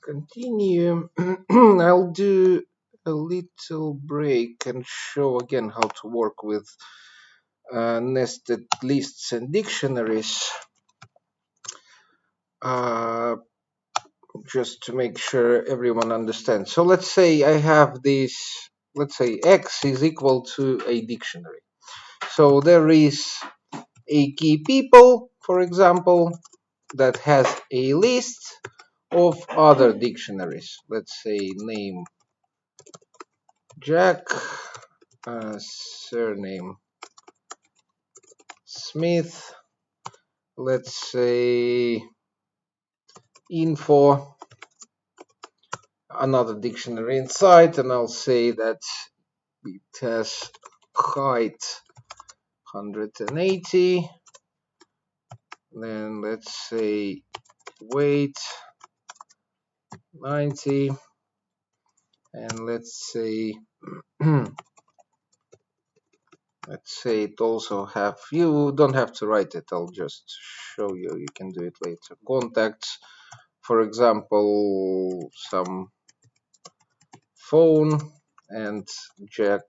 continue. I'll do a little break and show again how to work with nested lists and dictionaries. Just to make sure everyone understands. So let's say I have this, let's say X is equal to a dictionary. So there is a key people, for example, that has a list of other dictionaries. Let's say name Jack, surname Smith, let's say info, another dictionary inside, and I'll say that it has height 180, then let's say weight 90, and let's say let's say it also have, you don't have to write it, I'll just show you, you can do it later. Contacts, for example, some phone and jack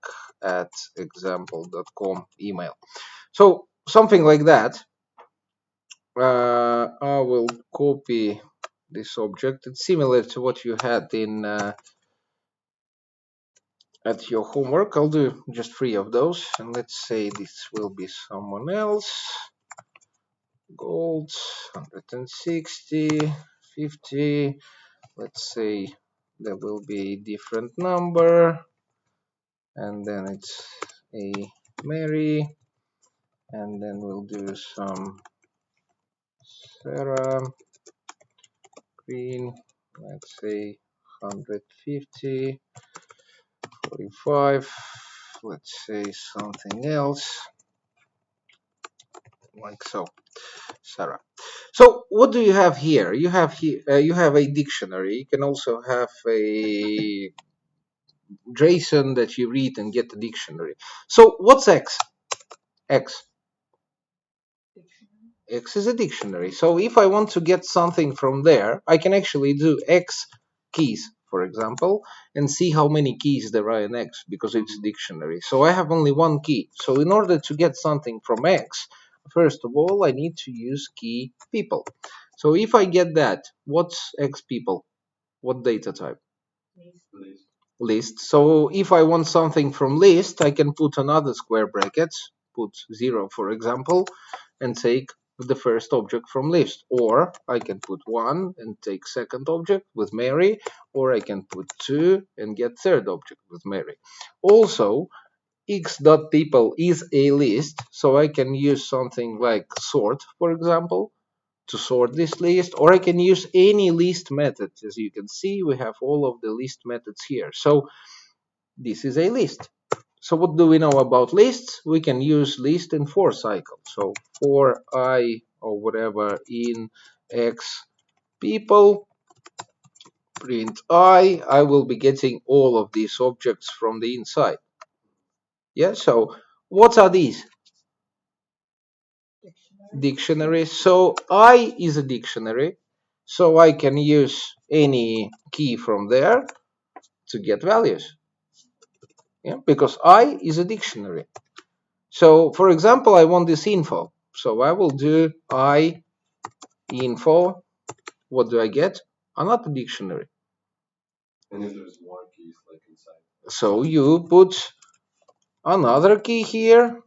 at example.com email. So something like that. I will copy this object. It's similar to what you had in at your homework. I'll do just 3 of those, and let's say this will be someone else. Gold 160, 50. Let's say there will be a different number, and then it's a Mary, and then we'll do some Sarah Green, let's say 150, 45, let's say something else like so, Sarah. So what do you have here? You have here you have a dictionary. You can also have a JSON that you read and get the dictionary. So what's X? X is a dictionary. So if I want to get something from there, I can actually do X keys, for example, and see how many keys there are in X, because it's a dictionary. So I have only one key. So in order to get something from X, first of all, I need to use key people. So if I get that, what's X people? What data type? List. So if I want something from list, I can put another square brackets, put 0, for example, and take the first object from list. Or I can put 1 and take second object with Mary, or I can put 2 and get third object with Mary. Also, x.people is a list, so I can use something like sort, for example, to sort this list, or I can use any list method. As you can see, we have all of the list methods here. So this is a list. So what do we know about lists? We can use list in for cycle. So for I or whatever in x people, print I will be getting all of these objects from the inside. Yeah, so what are these? Dictionaries. So I is a dictionary, so I can use any key from there to get values. Yeah, because I is a dictionary. So for example, I want this info, so I will do I info. What do I get? Another dictionary. And if there's more keys like inside, so you put another key here,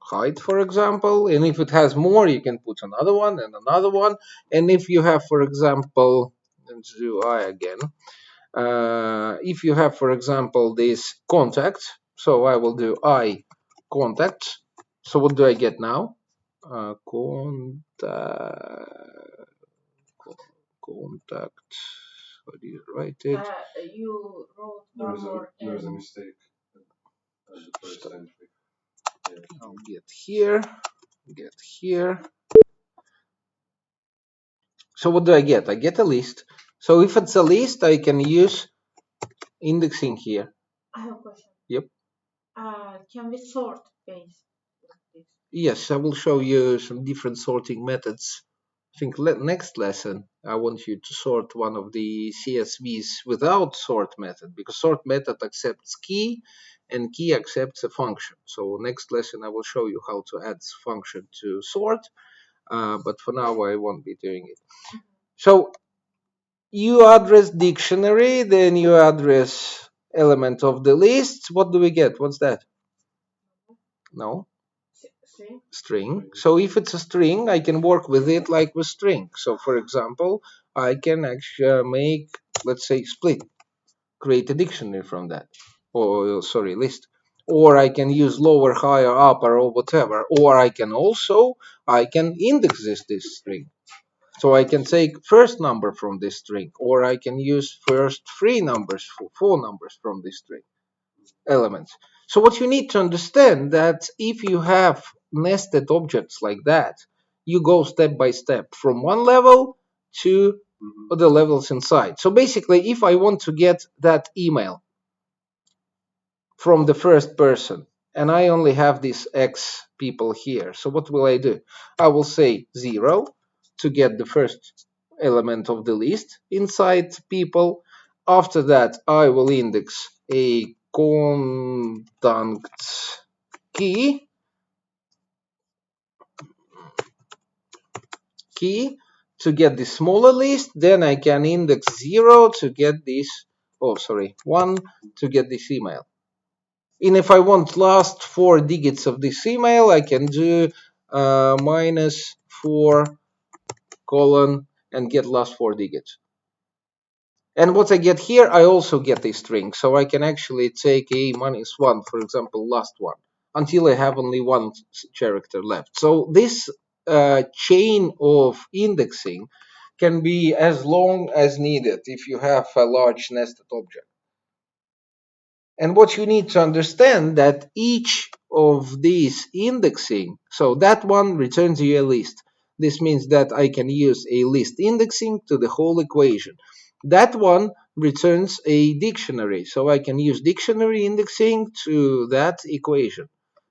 height, for example, and if it has more, you can put another one and another one. And if you have, for example, let's do I again. If you have, for example, this contact, so I will do I contact. So what do I get now? Contact. How do you write it? You wrote one more. There's a mistake at the first entry. Yeah. I'll get here. Get here. So what do I get? I get a list. So if it's a list, I can use indexing here. I have a question. Yep. Can we sort based like this? Yes, I will show you some different sorting methods. think next lesson I want you to sort one of the CSVs without sort method, because sort method accepts key and key accepts a function. So next lesson I will show you how to add function to sort, but for now I won't be doing it. So you address dictionary, then you address element of the list. What do we get? What's that? No, String. string. So if it's a string, I can work with it like with string. So for example, I can actually make, let's say, split, create a dictionary from that, or sorry, list. Or I can use lower, higher, upper, or whatever. Or I can index this string. So I can take first number from this string, or I can use first four numbers from this string elements. So what you need to understand that if you have nested objects like that, you go step by step from one level to other levels inside. So basically, if I want to get that email from the first person and I only have these X people here, so what will I do? I will say 0 to get the first element of the list inside people. After that, I will index a contact key to get the smaller list. Then I can index 0 to get this, 1 to get this email. And if I want last 4 digits of this email, I can do -4 colon and get last 4 digits. And what I get here, I also get a string. So I can actually take a -1, for example, last one, until I have only one character left. So this chain of indexing can be as long as needed if you have a large nested object. And what you need to understand that each of these indexing, so that one returns you a list. This means that I can use a list indexing to the whole equation. That one returns a dictionary, so I can use dictionary indexing to that equation.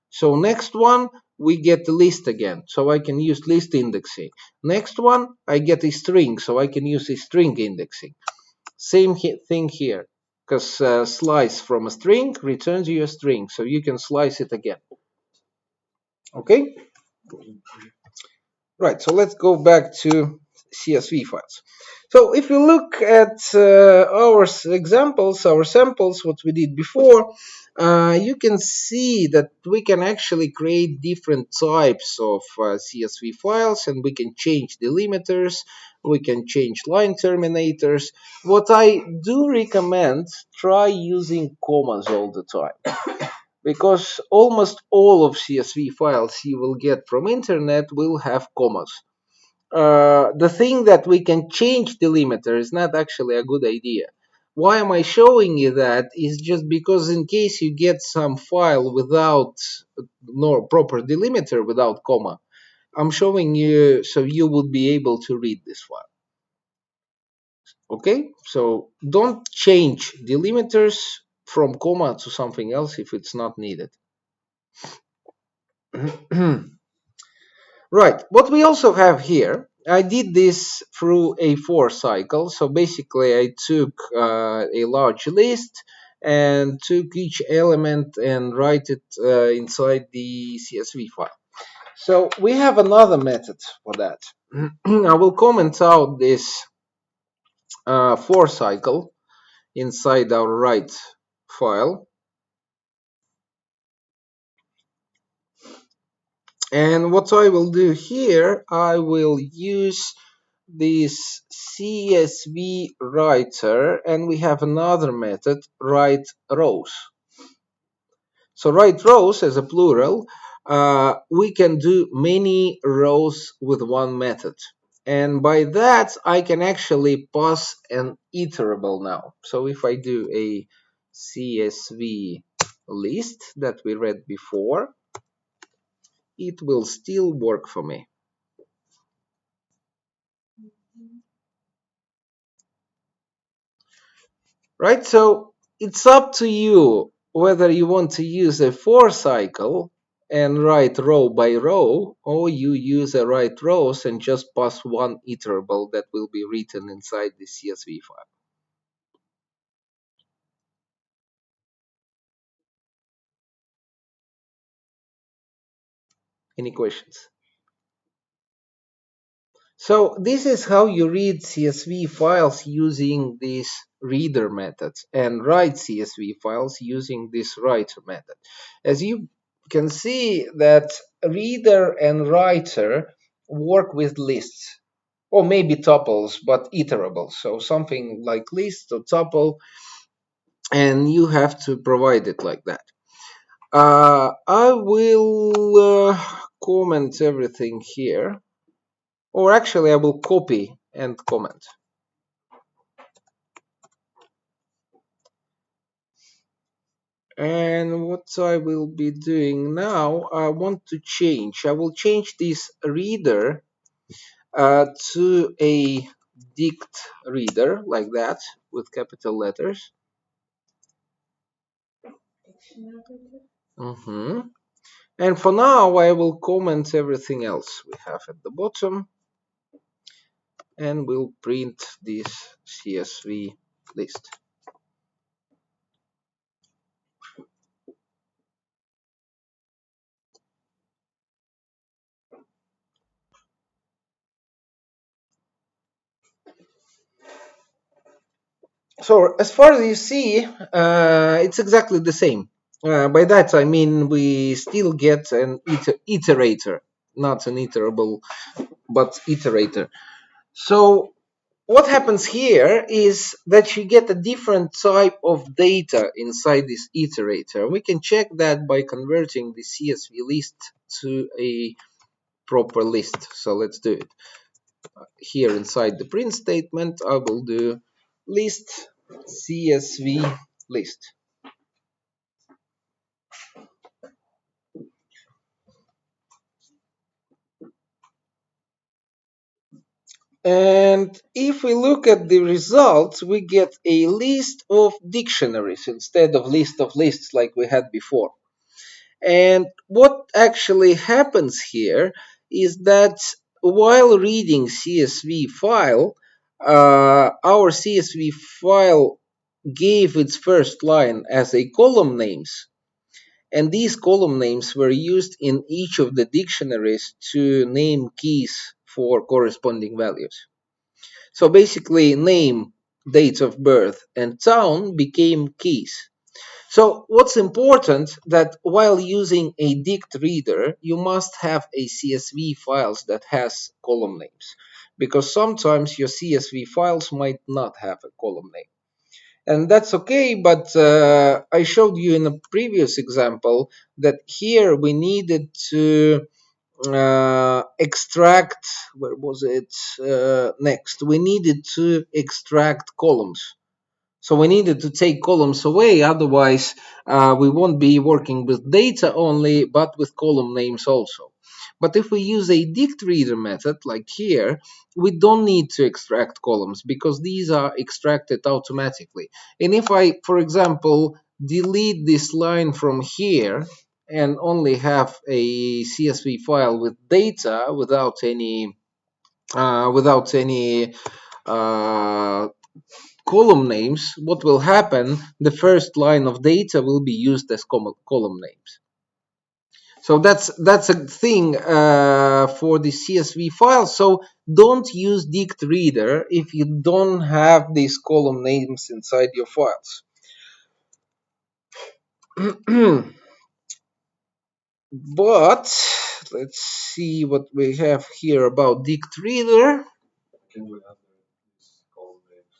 So next one, we get the list again, so I can use list indexing. Next one, I get a string, so I can use a string indexing. Same thing here, because slice from a string returns you a string, so you can slice it again. Okay? Right, so let's go back to CSV files. So if you look at our examples, our samples, what we did before, you can see that we can actually create different types of CSV files, and we can change delimiters, we can change line terminators. What I do recommend, try using commas all the time, because almost all of CSV files you will get from internet will have commas. The thing that we can change delimiter is not actually a good idea. Why am I showing you that? Is just because in case you get some file without no proper delimiter, without comma, I'm showing you so you would be able to read this file. Okay, so don't change delimiters from comma to something else if it's not needed. Right, what we also have here, I did this through a for cycle. So basically I took a large list and took each element and write it inside the CSV file. So we have another method for that. I will comment out this for cycle inside our write file. And what I will do here, I will use this CSV.DictWriter, and we have another method, writerows. So writerows as a plural, we can do many rows with one method. And by that, I can actually pass an iterable now. So if I do a CSV list that we read before, it will still work for me. Right? So it's up to you whether you want to use a for cycle and write row by row, or you use a write rows and just pass one iterable that will be written inside the CSV file. Any questions? So this is how you read CSV files using these reader methods and write CSV files using this writer method. As you can see that reader and writer work with lists or maybe tuples, but iterable. So something like list or tuple, and you have to provide it like that. I will comment everything here. Or actually, I will copy and comment. And what I will be doing now, I want to change. I will change this reader to a dict reader like that with capital letters. And for now, I will comment everything else we have at the bottom, and we'll print this CSV list. So as far as you see, it's exactly the same. By that I mean we still get an iterator, not an iterable, but iterator. So what happens here is that you get a different type of data inside this iterator. We can check that by converting the CSV list to a proper list. So let's do it. Here inside the print statement, I will do list CSV list. And if we look at the results, we get a list of dictionaries instead of list of lists like we had before. And what actually happens here is that while reading CSV file, our CSV file gave its first line as a column names, and these column names were used in each of the dictionaries to name keys for corresponding values. So basically name, date of birth, and town became keys. So what's important that while using a dict reader, you must have a CSV files that has column names, because sometimes your CSV files might not have a column name. And that's okay, but I showed you in a previous example that here we needed to extract, where was it, next, we needed to extract columns. So we needed to take columns away, otherwise we won't be working with data only, but with column names also. But if we use a dict reader method, like here, we don't need to extract columns because these are extracted automatically. And if I, for example, delete this line from here and only have a CSV file with data without any uh, column names, what will happen? The first line of data will be used as column names. So that's a thing for the CSV file. So don't use dict reader if you don't have these column names inside your files. But let's see what we have here about dict reader. Can we have these column names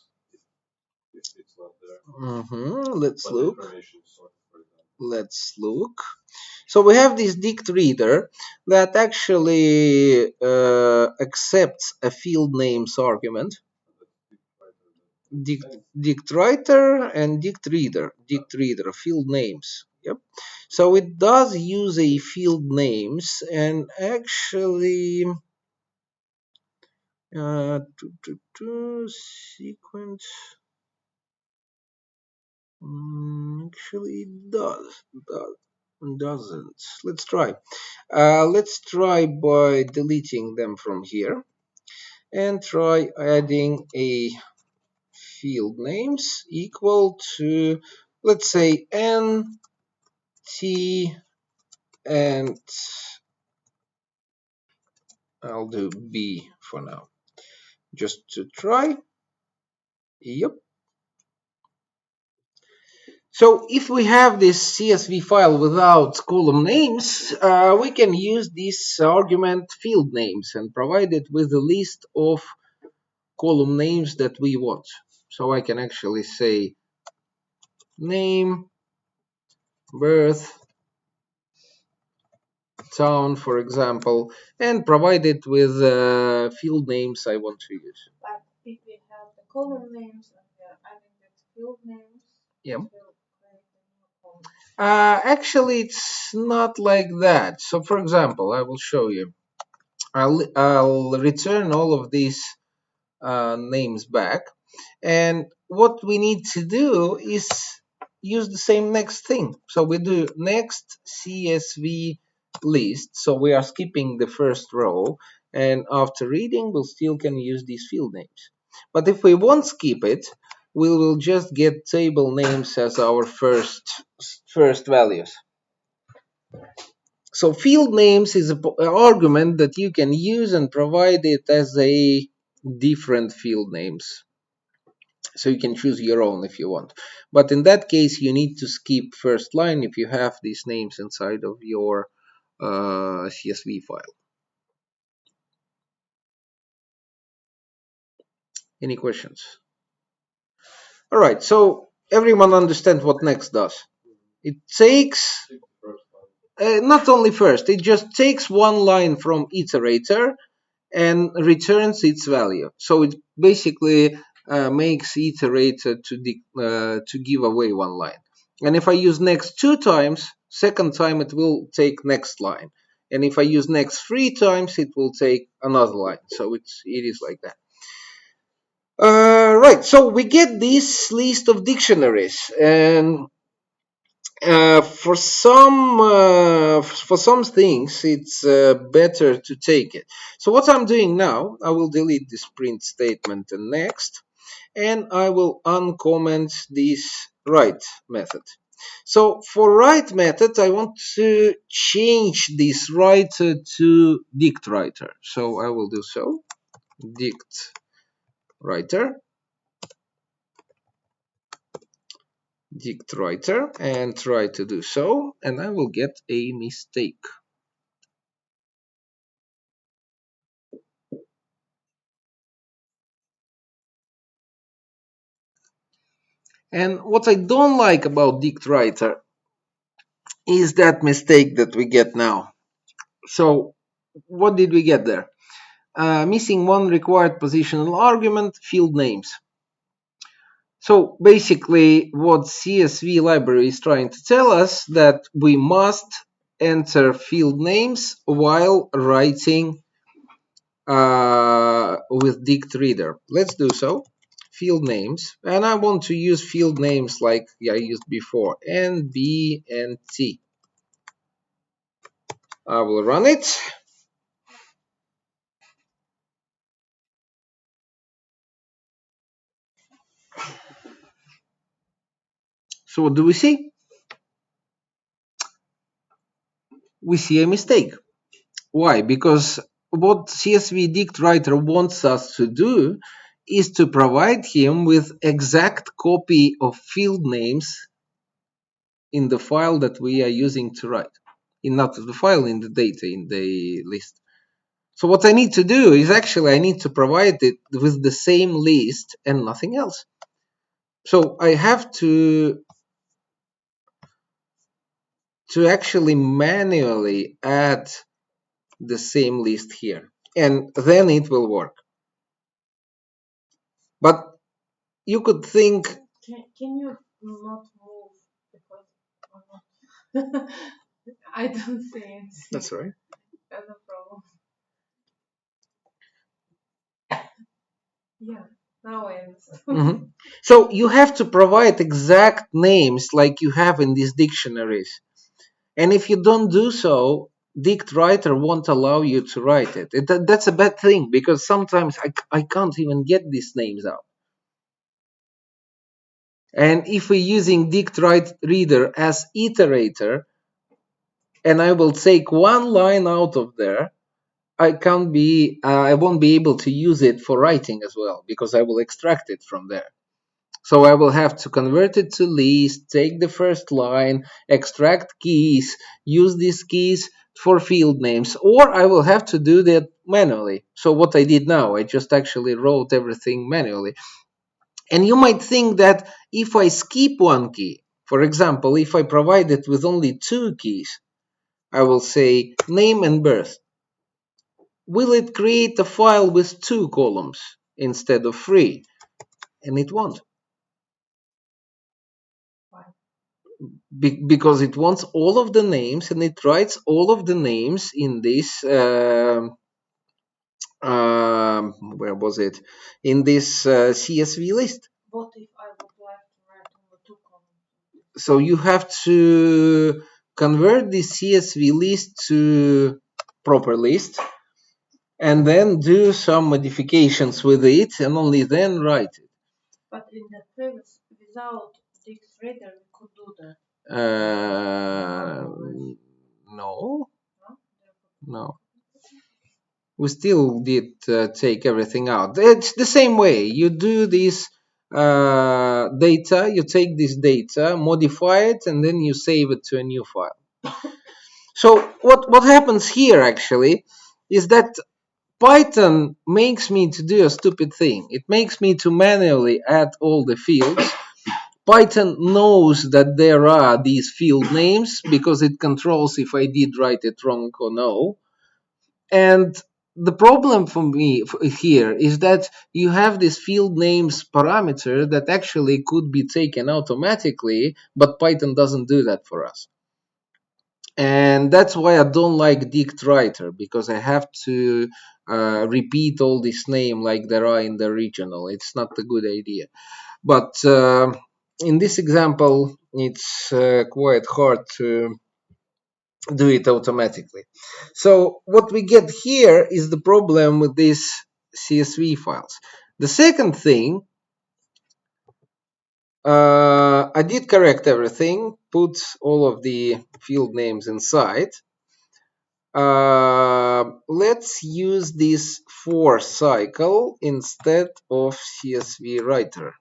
if it's not there? Let's But look. information sort, for example. Let's look. So we have this dict reader that actually accepts a field names argument, DictWriter and DictReader field names. Yep. So it does use a field names, and actually sequence. Actually, it does. Doesn't. Let's try. Let's try by deleting them from here and try adding a field names equal to, let's say, n, t, and I'll do b for now, just to try. Yep. So if we have this CSV file without column names, we can use this argument field names and provide it with a list of column names that we want. So I can actually say name, birth, town, for example, and provide it with field names I want to use. But if we have the column names and we are adding the field names, Yeah. it will create a new column. Actually, it's not like that. So, for example, I will show you. I'll return all of these names back. And what we need to do is use the same next thing. So we do next CSV list. So we are skipping the first row. And after reading, we still can use these field names. But if we won't skip it, we will just get table names as our first values. So field names is an argument that you can use and provide it as a different field names. So you can choose your own if you want. But in that case, you need to skip first line if you have these names inside of your CSV file. Any questions? All right, so everyone understands what next does. It takes, not only first, it just takes one line from iterator and returns its value. So it basically makes iterator to give away one line. And if I use next 2 times, second time it will take next line. And if I use next 3 times, it will take another line. So it is like that. Right, so we get this list of dictionaries, and for some things it's better to take it. So what I'm doing now, I will delete this print statement and next, and I will uncomment this write method. So for write method, I want to change this writer to DictWriter. So I will do so, DictWriter, and try to do so, and I will get a mistake. And what I don't like about DictWriter is that mistake that we get now. So what did we get there? Missing one required positional argument, field names. So basically what CSV library is trying to tell us that we must enter field names while writing with DictReader. Let's do so. Field names, and I want to use field names like I used before, N, B, and T. I will run it. So what do we see? We see a mistake. Why? Because what csv.DictWriter wants us to do is to provide him with exact copy of field names in the file that we are using to write. Not the file, in the data, in the list. So what I need to do is actually I need to provide it with the same list and nothing else. So I have to actually manually add the same list here, and then it will work. But you could think, Can you not move because I don't see it. that's right. That's a problem. Yeah, now I understand. So you have to provide exact names like you have in these dictionaries. And if you don't do so, DictWriter won't allow you to write it. That's a bad thing, because sometimes I can't even get these names out. And if we're using DictReader as iterator, and I will take one line out of there, I won't be able to use it for writing as well, because I will extract it from there. So I will have to convert it to list, take the first line, extract keys, use these keys for field names, or I will have to do that manually. So what I did now, I just actually wrote everything manually. And you might think that if I skip one key, for example, if I provide it with only two keys, I will say name and birth. Will it create a file with two columns instead of three? And it won't. Because it wants all of the names, and it writes all of the names in this where was it, in this CSV list. What if I would like to write only two columns? So you have to convert the CSV list to proper list, and then do some modifications with it, and only then write it. But in the previous, without DictReader, we could do that. No, No? no. We still did take everything out. It's the same way. You do this data, you take this data, modify it, and then you save it to a new file. So what happens here actually is that Python makes me to do a stupid thing. It makes me to manually add all the fields. Python knows that there are these field names because it controls if I did write it wrong or no. And the problem for me here is that you have this field names parameter that actually could be taken automatically, but Python doesn't do that for us. And that's why I don't like DictWriter, because I have to repeat all this name like there are in the original. It's not a good idea. But in this example, it's quite hard to do it automatically. So what we get here is the problem with these CSV files. The second thing, I did correct everything, put all of the field names inside. Let's use this for cycle instead of CSV writer.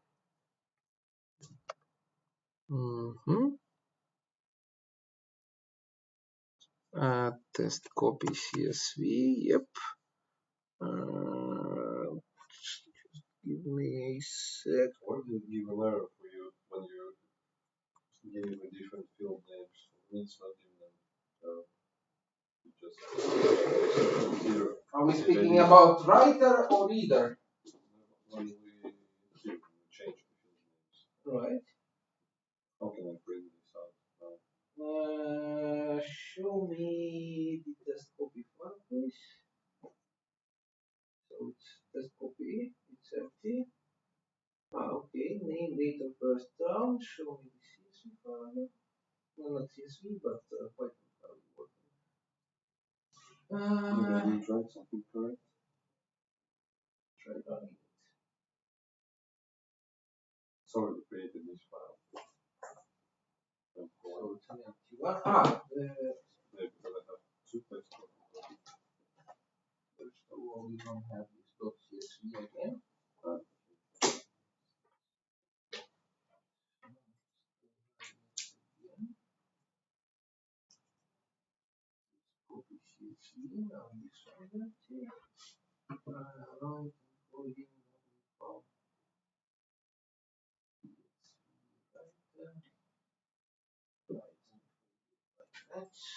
Test copy CSV. Yep. Give me a sec. Why did it give an error for you when you gave a different field names? It's not even you just zero. Are we speaking about writer or reader? When we change the field names. Right. How can I print this out now? Show me the test copy file, please. So it's test copy, it's empty. Okay, name, date of birth down. Show me the CSV file. No, not CSV, but Python file. Maybe I didn't write something correct. Try running it. Sorry, created this file. So it's an empty one. Maybe because I have two text copies. First of all, we don't have this .csv again. Copy CSV. Now this one is empty. Right, including file. That's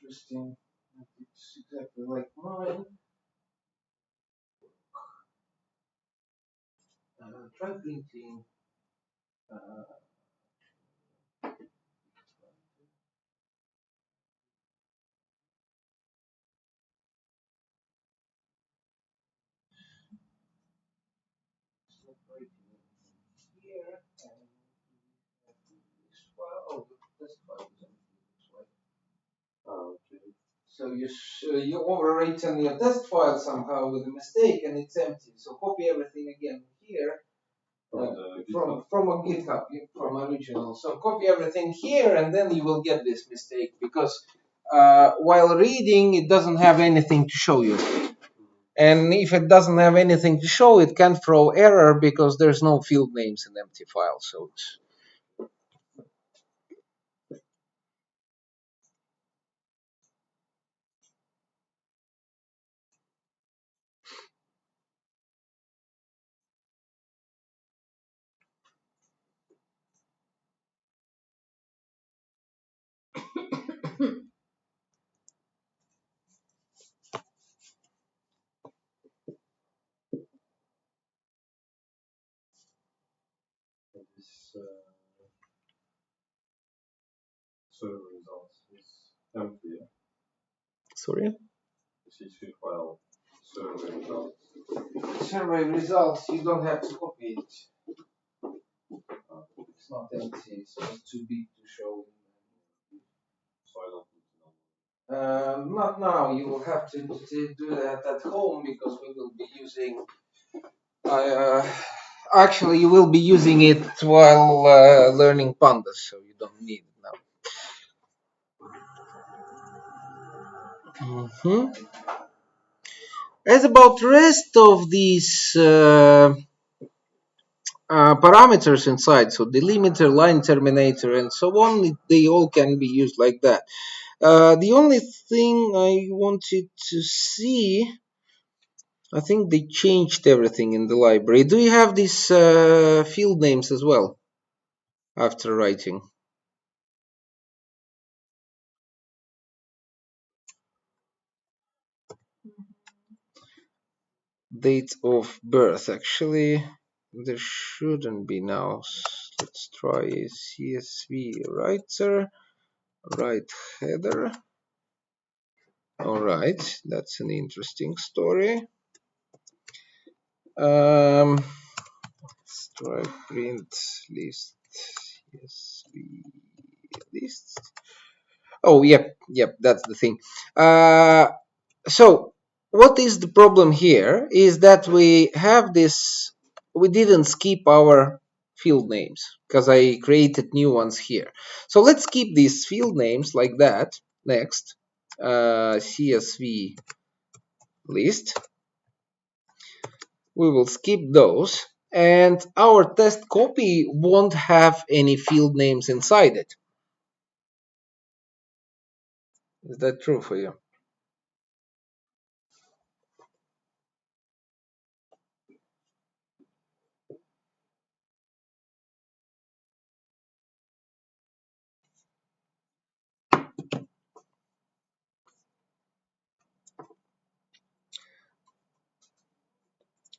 interesting. It's exactly like mine. Try printing. Uh, here and this file. Oh, this file is empty. Okay. So you overwritten your test file somehow with a mistake and it's empty. So copy everything again here from a GitHub from original. So copy everything here and then you will get this mistake because while reading it doesn't have anything to show you. And if it doesn't have anything to show, it can throw error because there's no field names in empty file. So it's This server results is empty. Yeah? sorry. CSV file survey results. Survey results, you don't have to copy it. It's not empty, it's just too big to show. So I don't need to know. Not now, you will have to do that at home because we will be using. Actually, you will be using it while learning pandas, so you don't need it now. As about rest of these parameters inside, so delimiter, line terminator, and so on, they all can be used like that. The only thing I wanted to see, I think they changed everything in the library. Do you have these field names as well after writing? Date of birth, actually, there shouldn't be now. Let's try CSV writer, write header. All right, that's an interesting story. Let's try print list CSV list. Oh, yep, that's the thing. So what is the problem here is that we have this, we didn't skip our field names because I created new ones here. So let's keep these field names like that. Next, CSV list. We will skip those and our test copy won't have any field names inside it. Is that true for you?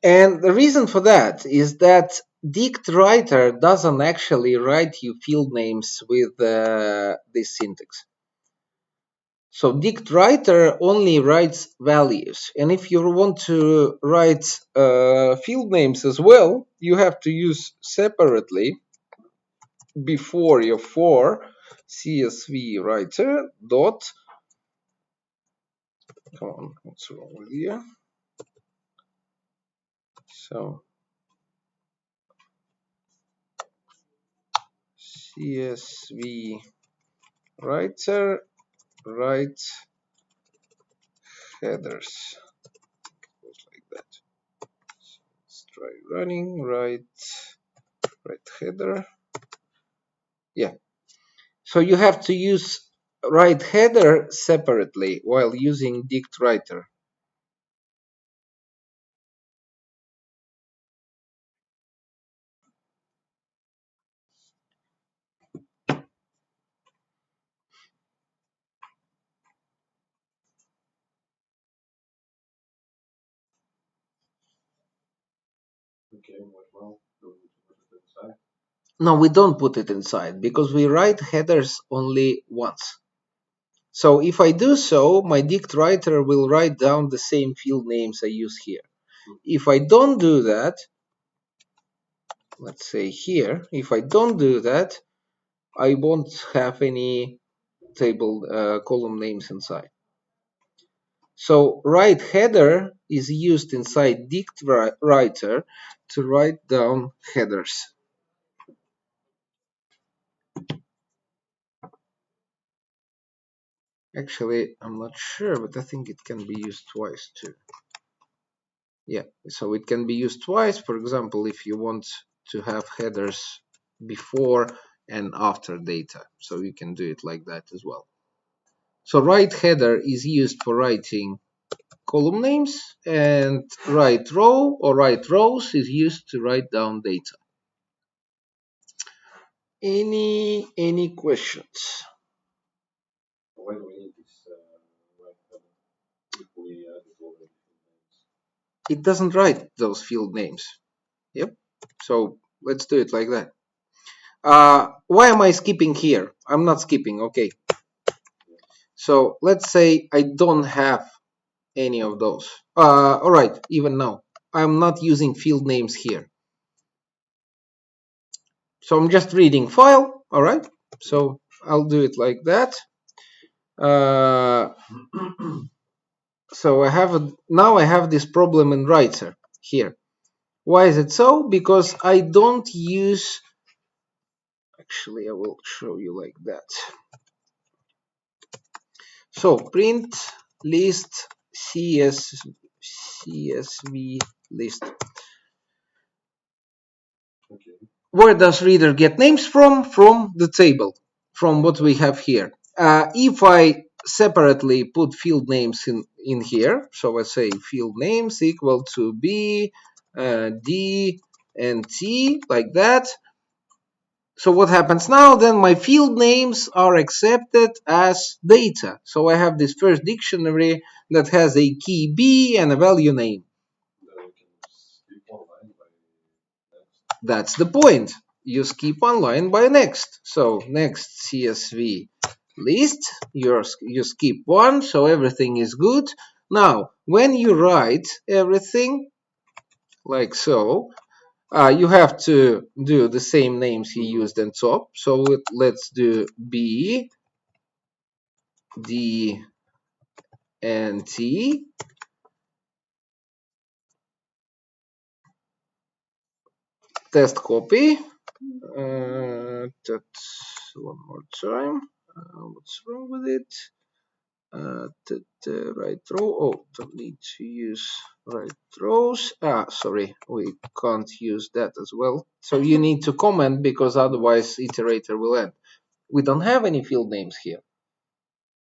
And the reason for that is that DictWriter doesn't actually write you field names with this syntax. So DictWriter only writes values. And if you want to write field names as well, you have to use separately before your for CSV.Writer dot. Come on, what's wrong with you? So CSV writer write headers. Goes like that. So let's try running write header. Yeah. So you have to use write header separately while using DictWriter. Okay, well, do we put it inside? No, we don't put it inside because we write headers only once. So if I do so, my DictWriter will write down the same field names I use here. If I don't do that, let's say here, if I don't do that, I won't have any table column names inside. So writeheader is used inside DictWriter to write down headers. Actually, I'm not sure, but I think it can be used twice too. Yeah, so it can be used twice. For example, if you want to have headers before and after data, so you can do it like that as well. So writeheader is used for writing column names, and writerow or writerows is used to write down data. Any questions? Why do we need this right header if we added already field names? It doesn't write those field names. Yep. So let's do it like that. Why am I skipping here? I'm not skipping. Okay. So let's say I don't have any of those. All right. Even now, I'm not using field names here. So I'm just reading file. All right. So I'll do it like that. So now I have this problem in writer here. Why is it so? Because I don't use. Actually, I will show you like that. So print list CSV list. Okay. Where does reader get names from? From the table, from what we have here. If I separately put field names in here, so I say field names equal to B, D, and T, like that. So what happens now? Then my field names are accepted as data. So I have this first dictionary that has a key B and a value name. Then we can skip one line by next. That's the point. You skip one line by next. So next CSV list, you skip one, so everything is good. Now, when you write everything like so, you have to do the same names he used on top. So let's do B, D, and T. Test copy. That's one more time. What's wrong with it? Right row. Oh, don't need to use right rows. Sorry, we can't use that as well. So you need to comment because otherwise iterator will end. We don't have any field names here.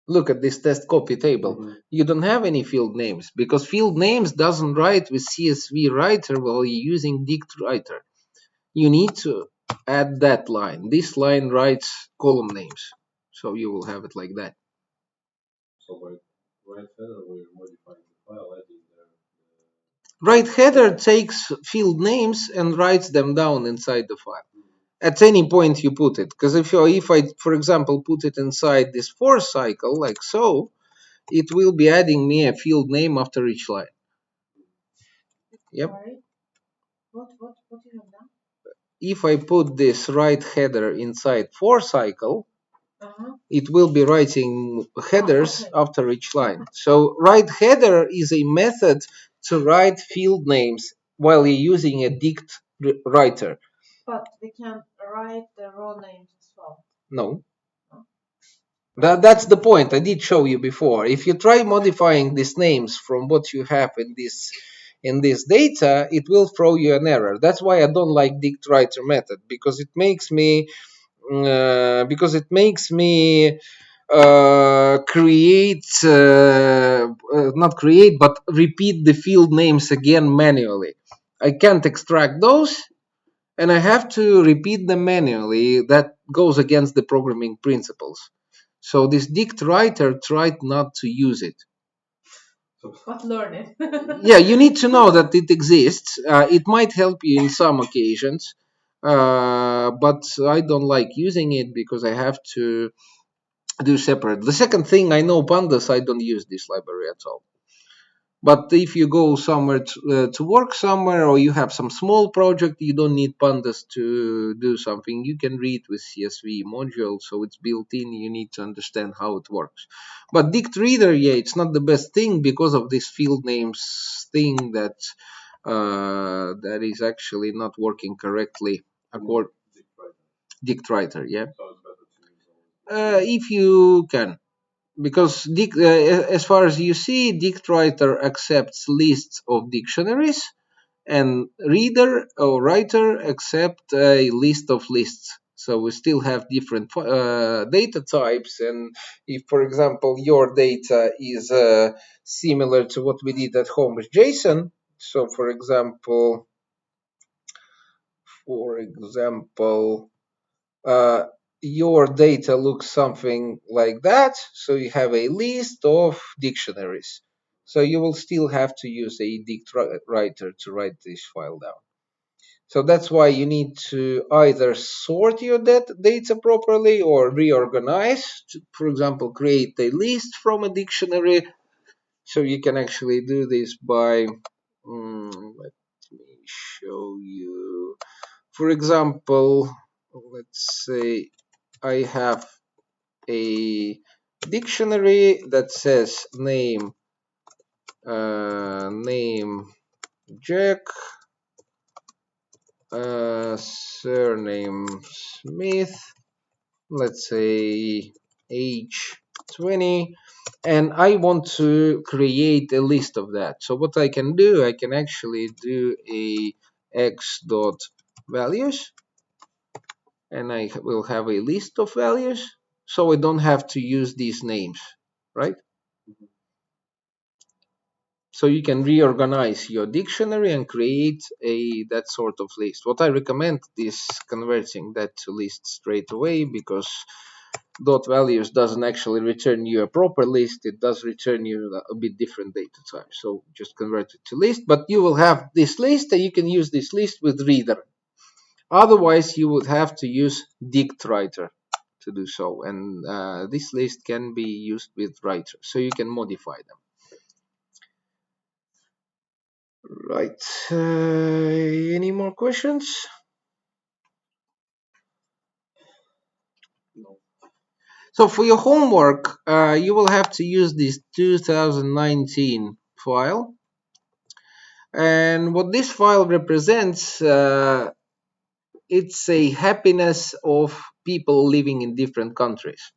Look at this test copy table. You don't have any field names because field names doesn't write with CSV writer while you're using DictWriter. You need to add that line. This line writes column names. So you will have it like that. So by right header, we're modifying the file, adding there. Writeheader takes field names and writes them down inside the file. At any point you put it. Because if I, for example, put it inside this for cycle, like so, it will be adding me a field name after each line. Yep. Sorry. What you have done? If I put this writeheader inside for cycle, it will be writing headers after each line. So writeheader is a method to write field names while you're using a DictWriter. But we can write the row names as well. No. That's the point. I did show you before. If you try modifying these names from what you have in this data, it will throw you an error. That's why I don't like DictWriter method because it makes me not create but repeat the field names again manually. I can't extract those and I have to repeat them manually. That goes against the programming principles. So this DictWriter tried not to use it. But learn it. Yeah, you need to know that it exists. It might help you in some occasions, but I don't like using it because I have to do separate. The second thing, I know pandas, I don't use this library at all. But if you go somewhere to work somewhere, or you have some small project, you don't need pandas to do something. You can read with CSV module, so it's built in. You need to understand how it works. But DictReader, yeah, it's not the best thing because of this field names thing that is actually not working correctly. DictWriter, yeah. If you can, because as far as you see, DictWriter accepts lists of dictionaries, and reader or writer accept a list of lists. So we still have different data types, and if, for example, your data is similar to what we did at home with JSON, so for example, uh, your data looks something like that. So you have a list of dictionaries. So you will still have to use a DictWriter to write this file down. So that's why you need to either sort your data properly or reorganize. For example, create a list from a dictionary. So you can actually do this by, let me show you. For example, let's say I have a dictionary that says name Jack, surname Smith, let's say age 20, and I want to create a list of that. So what I can do, I can actually do a x dot values, and I will have a list of values, so I don't have to use these names, right? So you can reorganize your dictionary and create that sort of list. What I recommend is converting that to list straight away, because dot values doesn't actually return you a proper list. It does return you a bit different data type. So just convert it to list, but you will have this list and you can use this list with reader. Otherwise, you would have to use DictWriter to do so, and this list can be used with writer, so you can modify them. Right. Any more questions? No. So for your homework, you will have to use this 2019 file. And what this file represents, it's a happiness of people living in different countries.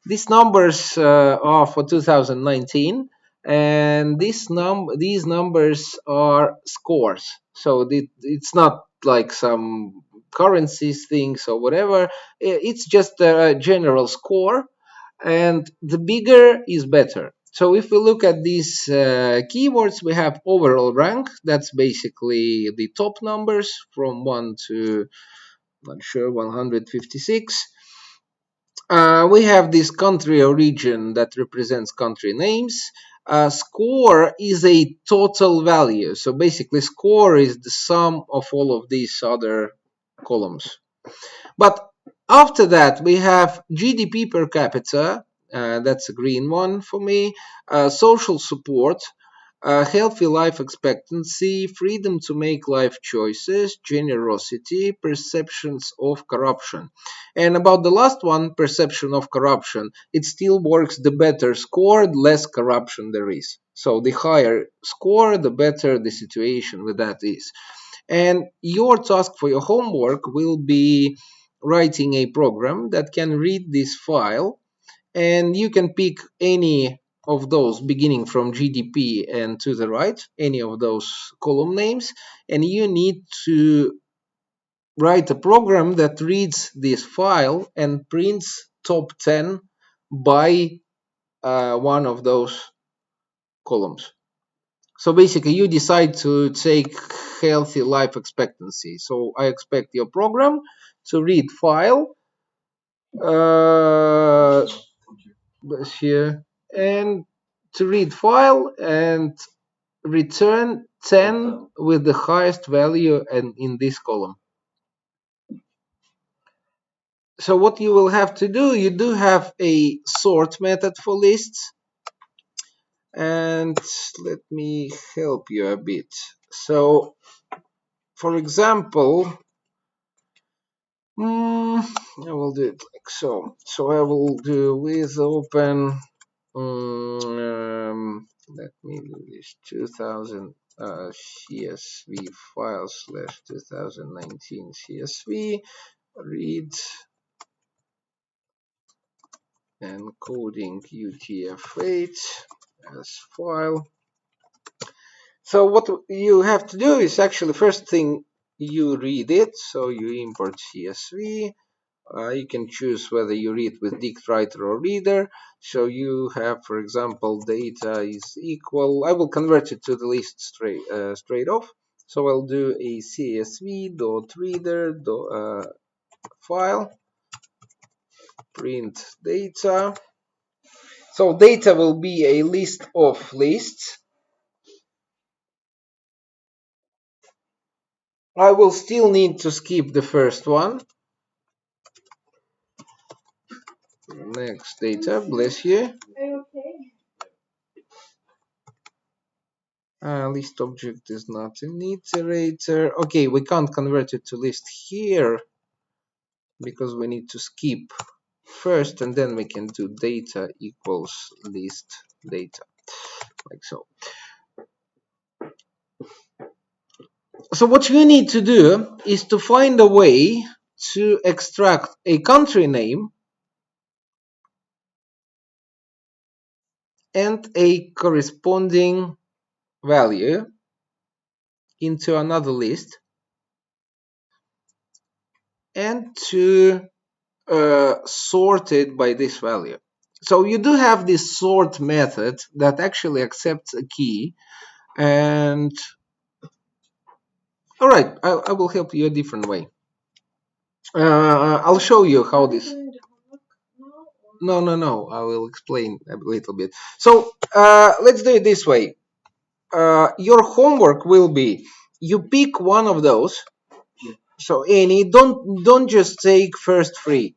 These numbers are for 2019, and these numbers are scores. So it's not like some currencies things or whatever. It's just a general score, and the bigger is better. So if we look at these keywords, we have overall rank. That's basically the top numbers from 1 to, not sure, 156. We have this country or region that represents country names. Score is a total value. So basically, score is the sum of all of these other columns. But after that, we have GDP per capita. That's a green one for me. Social support, healthy life expectancy, freedom to make life choices, generosity, perceptions of corruption. And about the last one, perception of corruption, it still works. The better score, the less corruption there is. So the higher score, the better the situation with that is. And your task for your homework will be writing a program that can read this file, and you can pick any of those beginning from GDP and to the right, any of those column names, and you need to write a program that reads this file and prints top 10 by one of those columns. So basically, you decide to take healthy life expectancy. So I expect your program to read file here, and to read file and return 10 with the highest value and in this column. So what you will have to do, you do have a sort method for lists. And let me help you a bit. So, for example, I will do it like so. So I will do with open. Let me do this 2000 CSV file / 2019 CSV read encoding UTF-8 as file. So what you have to do is actually first thing you read it. So you import CSV. You can choose whether you read with DictWriter or reader. So you have, for example, data is equal. I will convert it to the list straight off. So I'll do a csv.reader file print data. So data will be a list of lists. I will still need to skip the first one. Next data, bless you. Are you okay? List object is not an iterator. Okay, we can't convert it to list here because we need to skip first and then we can do data equals list data, like so. So what you need to do is to find a way to extract a country name and a corresponding value into another list and to sort it by this value. So you do have this sort method that actually accepts a key, and all right, I will help you a different way. I'll show you how this. No. I will explain a little bit. So let's do it this way. Your homework will be you pick one of those. So any, don't just take first three.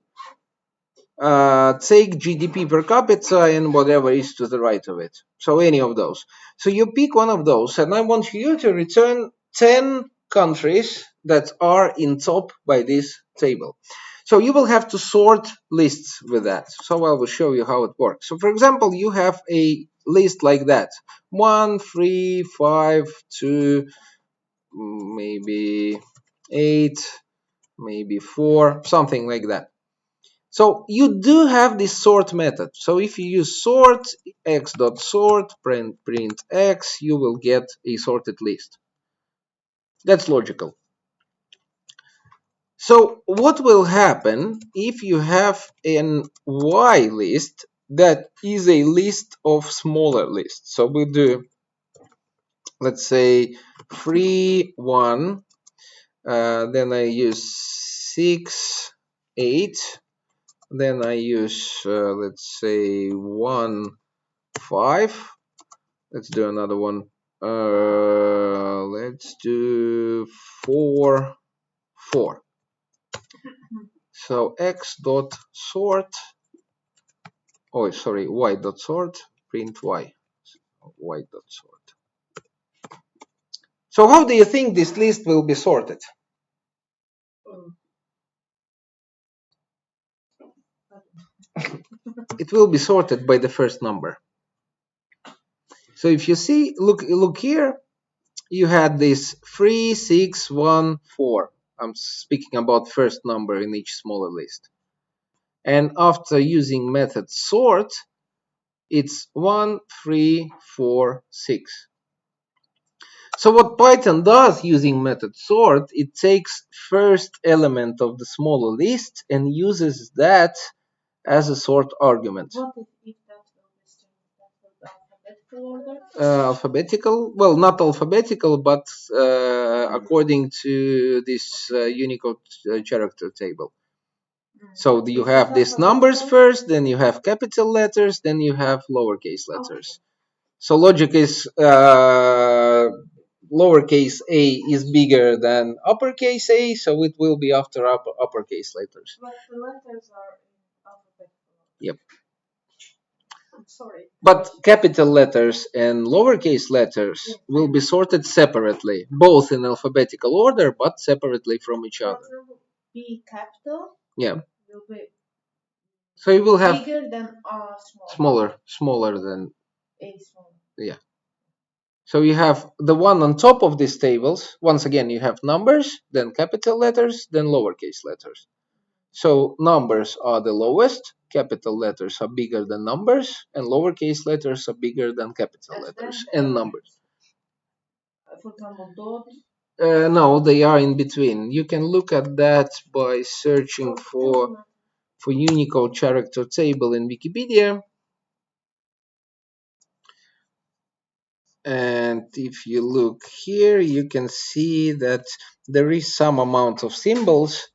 Take GDP per capita and whatever is to the right of it. So any of those. So you pick one of those, and I want you to return 10 countries that are in top by this table. So you will have to sort lists with that. So I will show you how it works. So for example, you have a list like that. 1, 3, 5, 2, maybe 8, maybe 4, something like that. So you do have this sort method. So if you use sort x.sort print x, you will get a sorted list. That's logical. So what will happen if you have an y list that is a list of smaller lists? So we do, let's say, 3, 1, then I use 6, 8, then I use, let's say, 1, 5. Let's do another one. Let's do 4, 4. So x dot sort. Oh, sorry, y dot sort. Print y. Y dot sort. So how do you think this list will be sorted? It will be sorted by the first number. So if you see, look here, you had this 3, 6, 1, 4. I'm speaking about first number in each smaller list. And after using method sort, it's 1, 3, 4, 6. So what Python does using method sort, it takes first element of the smaller list and uses that as a sort argument. What if that will be string? That will be alphabetical order? Alphabetical, well, not alphabetical, but according to this Unicode character table. So you have these numbers first, then you have capital letters, then you have lowercase letters. So logic is lowercase a is bigger than uppercase a, so it will be after uppercase letters. But the letters are in alphabetical order. Yep. Sorry. But capital letters and lowercase letters will be sorted separately, both in alphabetical order, but separately from each For other. example, B capital Yeah. will be So you will have bigger than R small. smaller than, A small. yeah. So you have the one on top of these tables. Once again, you have numbers, then capital letters, then lowercase letters. So numbers are the lowest, capital letters are bigger than numbers, and lowercase letters are bigger than capital letters and numbers. For example, dot. No, they are in between. You can look at that by searching for Unicode character table in Wikipedia. And if you look here, you can see that there is some amount of symbols.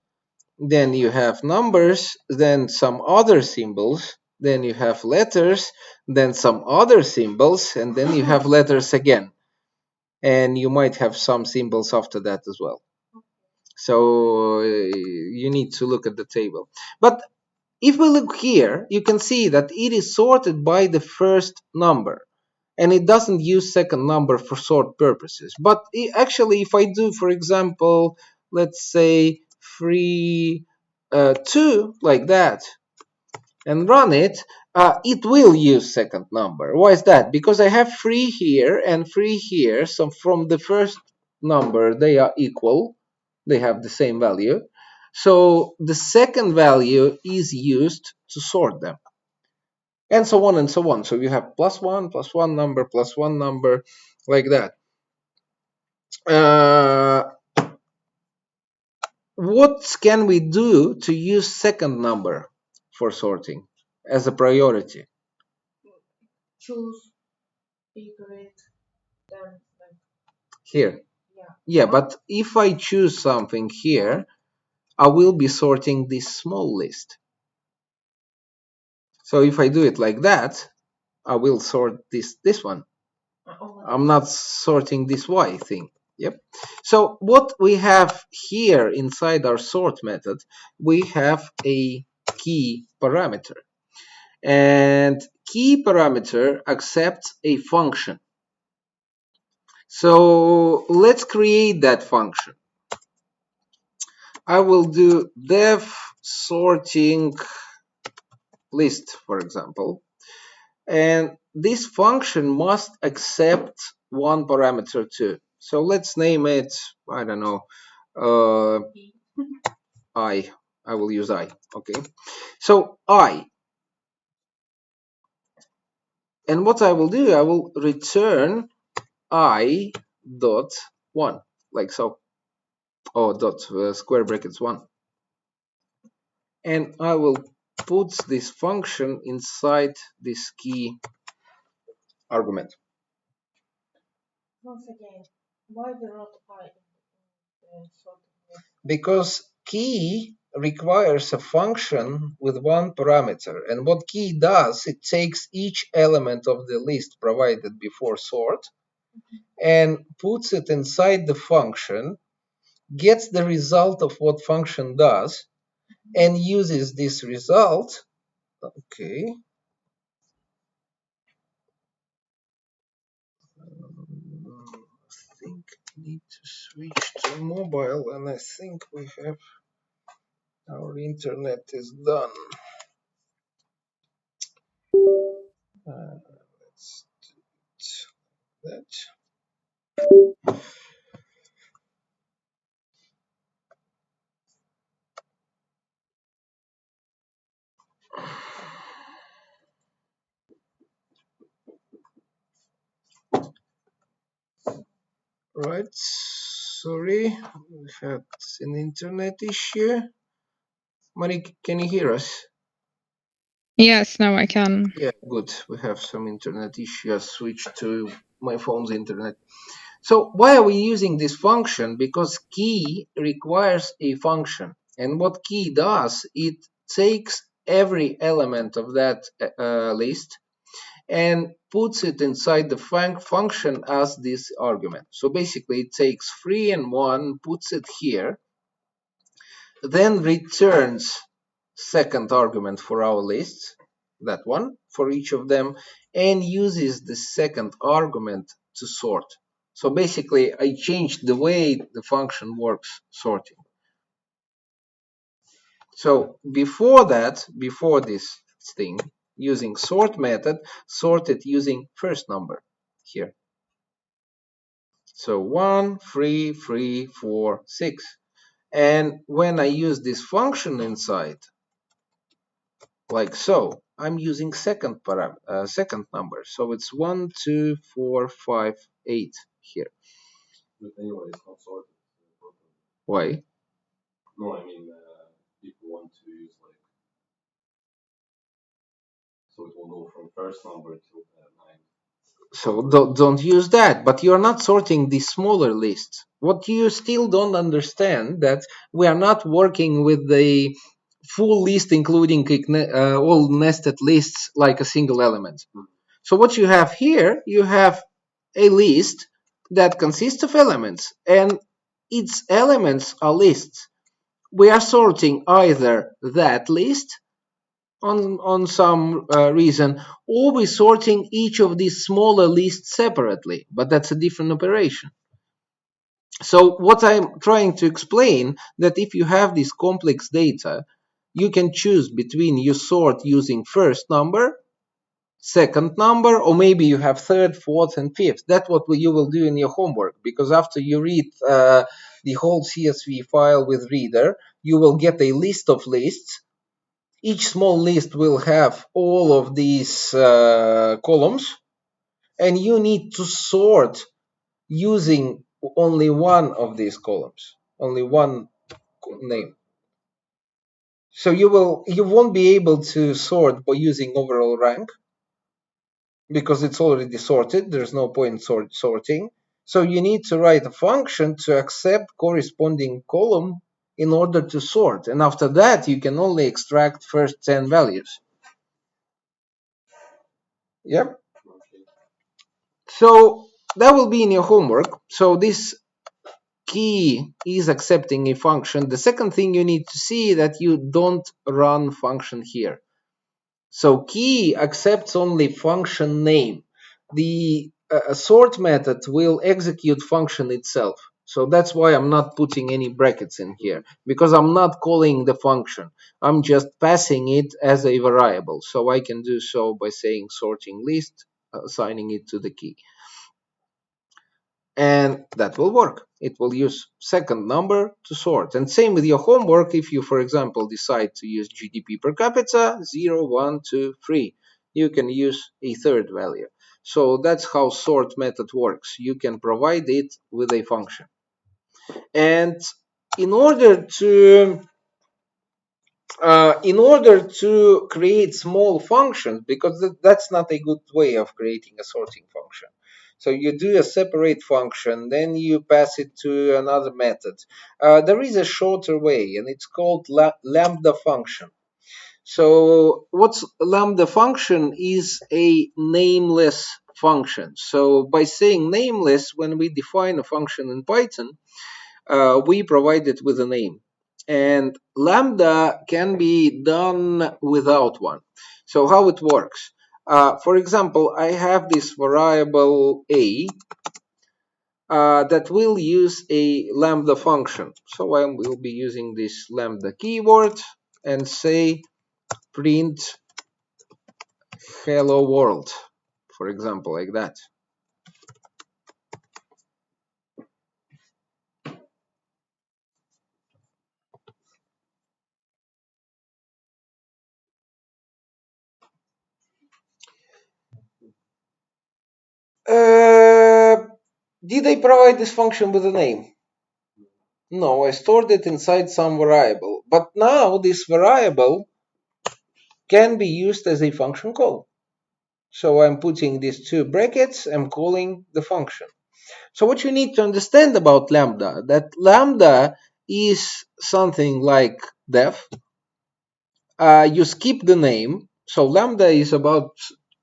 Then you have numbers, then some other symbols, then you have letters, then some other symbols, and then you have letters again. And you might have some symbols after that as well. So you need to look at the table. But if we look here, you can see that it is sorted by the first number. And it doesn't use second number for sort purposes. But actually, if I do, for example, let's say 3, 2, like that, and run it, it will use second number. Why is that? Because I have 3 here and 3 here. So from the first number, they are equal. They have the same value. So the second value is used to sort them. And so on and so on. So you have plus one number, like that. What can we do to use second number for sorting as a priority? Choose bigger than like, Here. yeah. Yeah, but if I choose something here, I will be sorting this small list. So if I do it like that, I will sort this one. I'm not sorting this Y thing. Yep. So what we have here inside our sort method, we have a key parameter. And key parameter accepts a function. So let's create that function. I will do def sorting list, for example. And this function must accept one parameter too. So let's name it, I don't know, I. I will use I. Okay. So I. And what I will do, I will return I dot 1, like so. Oh, dot square brackets 1. And I will put this function inside this key argument. Once again, why the not I in the sort of Because key requires a function with one parameter. And what key does, it takes each element of the list provided before sort and puts it inside the function, gets the result of what function does, and uses this result. Okay. I think I need to switch to mobile, and I think we have our internet is done. Let's do that. Right, sorry, we had an internet issue. Marik, can you hear us? Yes, now I can. Yeah, good. We have some internet issue. I switched to my phone's internet. So why are we using this function? Because key requires a function. And what key does, it takes every element of that list and puts it inside the function as this argument. So basically it takes 3 and 1, puts it here, then returns second argument for our list, that one for each of them, and uses the second argument to sort. So basically, I changed the way the function works sorting. So before that, before this thing, using sort method, sorted using first number here. So 1, 3, 3, 4, 6. And when I use this function inside, like so, I'm using second number. So it's 1, 2, 4, 5, 8 here. But anyway, it's not sorted. Why? No, I mean, people want to use like, so it will go from first number to 9. So don't use that, but you're not sorting the smaller lists. What you still don't understand that we are not working with the full list, including all nested lists like a single element. So what you have here, you have a list that consists of elements, and its elements are lists. We are sorting either that list on some reason, or we're sorting each of these smaller lists separately, but that's a different operation. So what I'm trying to explain, that if you have this complex data, you can choose between you sort using first number, second number, or maybe you have third, fourth, and fifth. That's what you will do in your homework, because after you read the whole CSV file with reader, you will get a list of lists. Each small list will have all of these columns, and you need to sort using only one of these columns, only one name. So you won't be able to sort by using overall rank, because it's already sorted. There's no point sorting. So you need to write a function to accept corresponding column in order to sort. And after that, you can only extract first 10 values. Yep. Okay. So that will be in your homework. So this key is accepting a function. The second thing you need to see that you don't run function here. So key accepts only function name. The sort method will execute function itself. So that's why I'm not putting any brackets in here, because I'm not calling the function. I'm just passing it as a variable. So I can do so by saying sorting list, assigning it to the key. And that will work. It will use second number to sort. And same with your homework. If you, for example, decide to use GDP per capita 0, 1, 2, 3, you can use a third value. So that's how sort method works. You can provide it with a function. And in order to create small functions, because that's not a good way of creating a sorting function. So you do a separate function, then you pass it to another method. There is a shorter way, and it's called Lambda function. So what's Lambda function is a nameless function. So by saying nameless, when we define a function in Python, we provide it with a name. And Lambda can be done without one. So how it works? For example, I have this variable a that will use a Lambda function. So I will be using this Lambda keyword and say print hello world, for example, like that. Did I provide this function with a name? No, I stored it inside some variable. But now this variable can be used as a function call. So I'm putting these two brackets, I'm calling the function. So what you need to understand about Lambda, that Lambda is something like def. You skip the name. So Lambda is about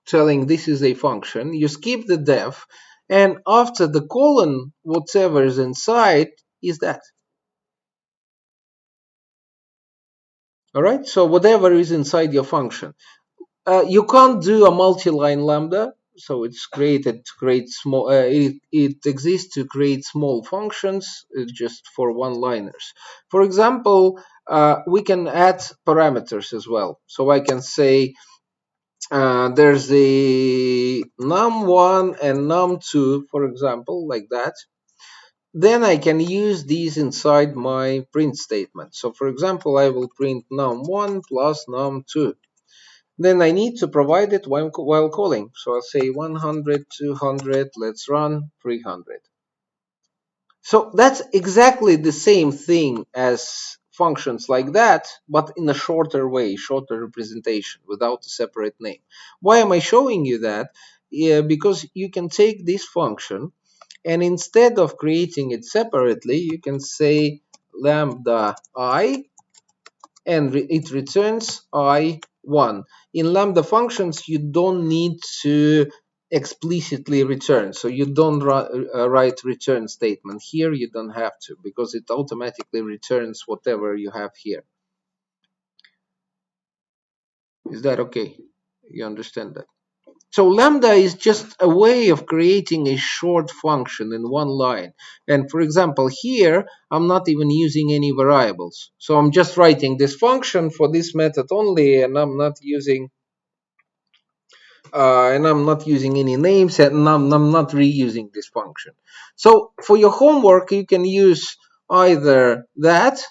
telling this is a function. You skip the def, and after the colon, whatever is inside is that. All right, so whatever is inside your function. You can't do a multi-line lambda, so it's created to create small. It exists to create small functions just for one-liners. For example, we can add parameters as well. So I can say there's the num1 and num2, for example, like that. Then I can use these inside my print statement. So for example, I will print num1 plus num2. Then I need to provide it while calling. So I'll say 100, 200, let's run 300. So that's exactly the same thing as functions like that, but in a shorter way, shorter representation without a separate name. Why am I showing you that? Yeah, because you can take this function and instead of creating it separately, you can say lambda I and it returns I1. In Lambda functions, you don't need to explicitly return. So you don't write return statement. Here you don't have to because it automatically returns whatever you have here. Is that okay? You understand that? So lambda is just a way of creating a short function in one line. And for example, here, I'm not even using any variables. So I'm just writing this function for this method only, and I'm not using any names, and I'm not reusing this function. So for your homework, you can use either that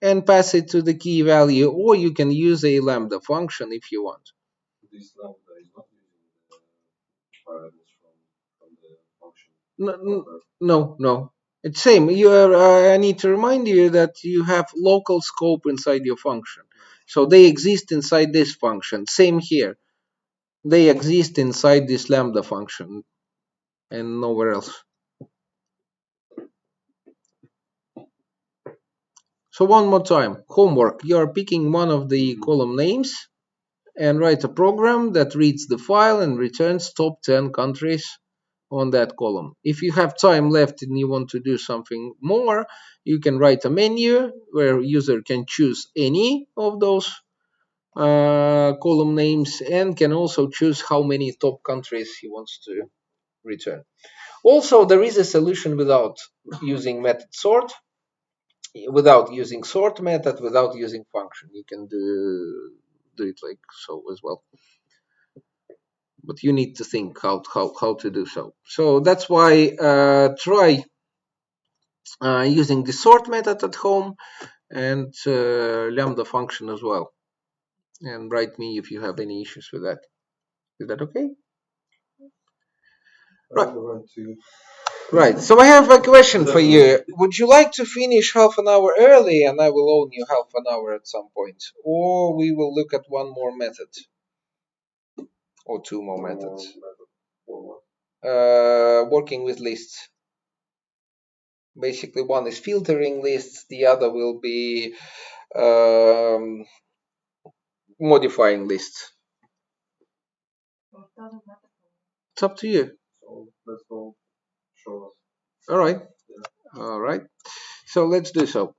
and pass it to the key value, or you can use a lambda function if you want. This lambda is not using the variables from the function. No. It's same. I need to remind you that you have local scope inside your function. So they exist inside this function. Same here. They exist inside this lambda function and nowhere else. So one more time. Homework. You are picking one of the column names and write a program that reads the file and returns top 10 countries on that column. If you have time left and you want to do something more, you can write a menu where user can choose any of those column names and can also choose how many top countries he wants to return. Also, there is a solution without using method sort, without using sort method, without using function. You can do it like so as well. But you need to think how to do so. So that's why try using the sort method at home and lambda function as well. And write me if you have any issues with that. Is that okay? Right. Right. So I have a question for you. Would you like to finish half an hour early and I will own you half an hour at some point? Or we will look at one more method? Or two more methods? Working with lists. Basically, one is filtering lists, the other will be modifying lists. It's up to you. So let's go show us. All right. Yeah. All right. So let's do so.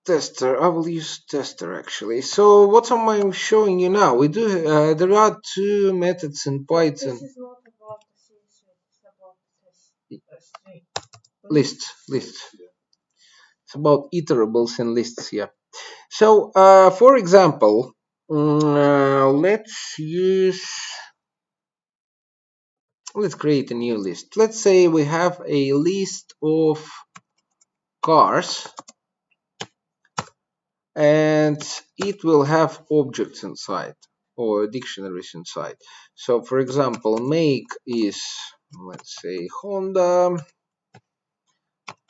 Tester. I will use tester actually. So what am I showing you now? We do. There are two methods in Python. This is not about the CSV, it's about the string. Lists. It's about iterables and lists here. So, for example, let's create a new list. Let's say we have a list of cars and it will have objects inside or dictionaries inside. So for example, make is, let's say, Honda,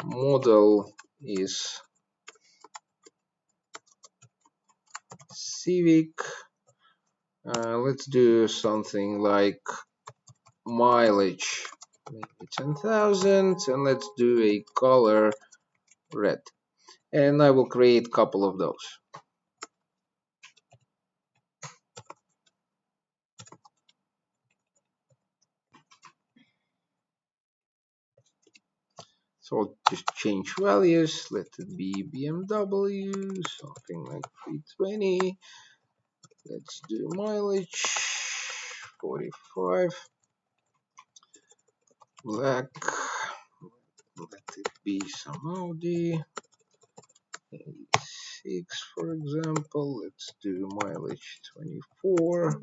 model is Civic. Let's do something like mileage, maybe 10,000, and let's do a color red. And I will create a couple of those. So So I'll just change values. Let it be BMW, something like 320. Let's do mileage 45. Black. Let it be some Audi. 86, for example. Let's do mileage 24.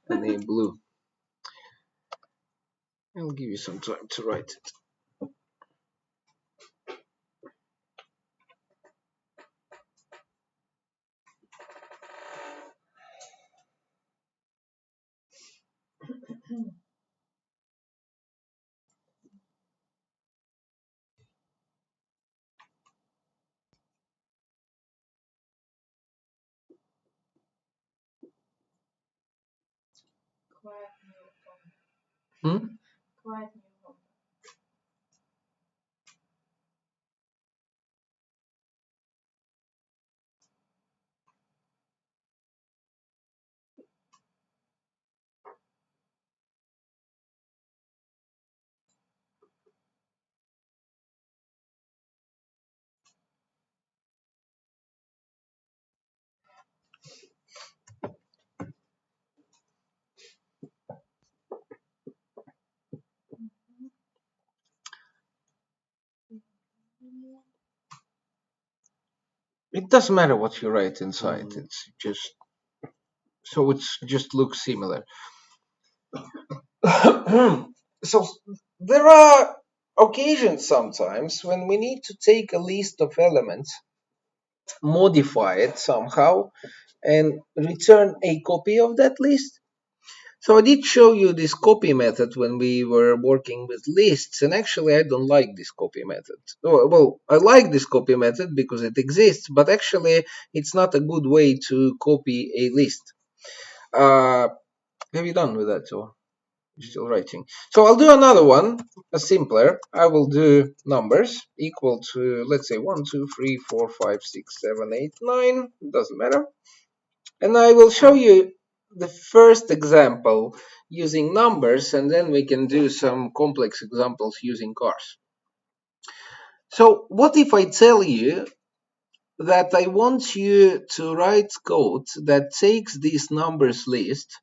And a blue. I'll give you some time to write it. Quite new Hmm? Quite new It doesn't matter what you write inside. It's just so it just looks similar. So there are occasions sometimes when we need to take a list of elements, modify it somehow, and return a copy of that list. So I did show you this copy method when we were working with lists, and actually I don't like this copy method. Well, I like this copy method because it exists, but actually it's not a good way to copy a list. Have you done with that, or you're still writing? So I'll do another one, a simpler. I will do numbers equal to, let's say, 1, 2, 3, 4, 5, 6, 7, 8, 9. Doesn't matter. And I will show you the first example using numbers, and then we can do some complex examples using cars. So what if I tell you that I want you to write code that takes this numbers list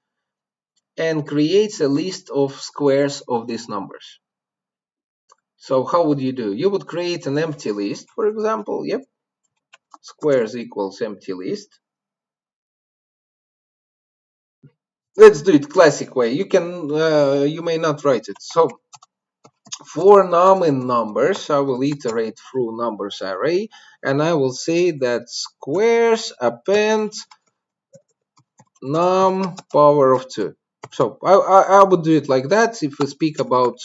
and creates a list of squares of these numbers? So how would you do? You would create an empty list, for example. Yep. Squares equals empty list. Let's do it classic way. You may not write it. So for num in numbers, I will iterate through numbers array, and I will say that squares append num power of 2. So I would do it like that if we speak about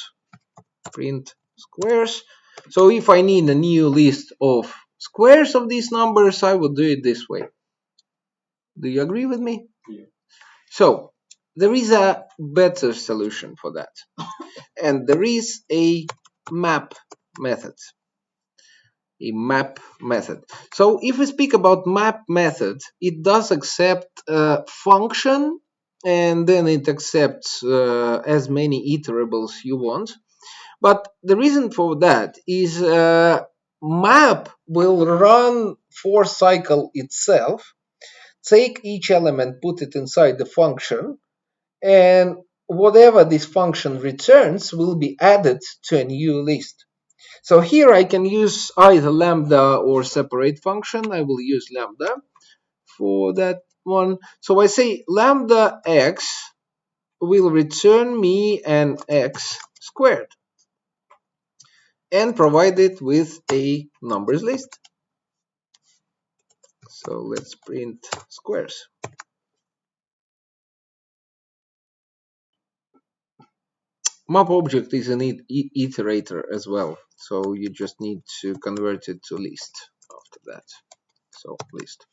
print squares. So if I need a new list of squares of these numbers, I would do it this way. Do you agree with me? Yeah. So there is a better solution for that, and there is a map method. A map method. So if we speak about map method, it does accept a function, and then it accepts as many iterables you want. But the reason for that is map will run for cycle itself, take each element, put it inside the function, and whatever this function returns will be added to a new list. So here I can use either lambda or separate function. I will use lambda for that one. So I say lambda x will return me an x squared and provide it with a numbers list. So let's print squares. Map object is an iterator as well. So you just need to convert it to list after that. So list.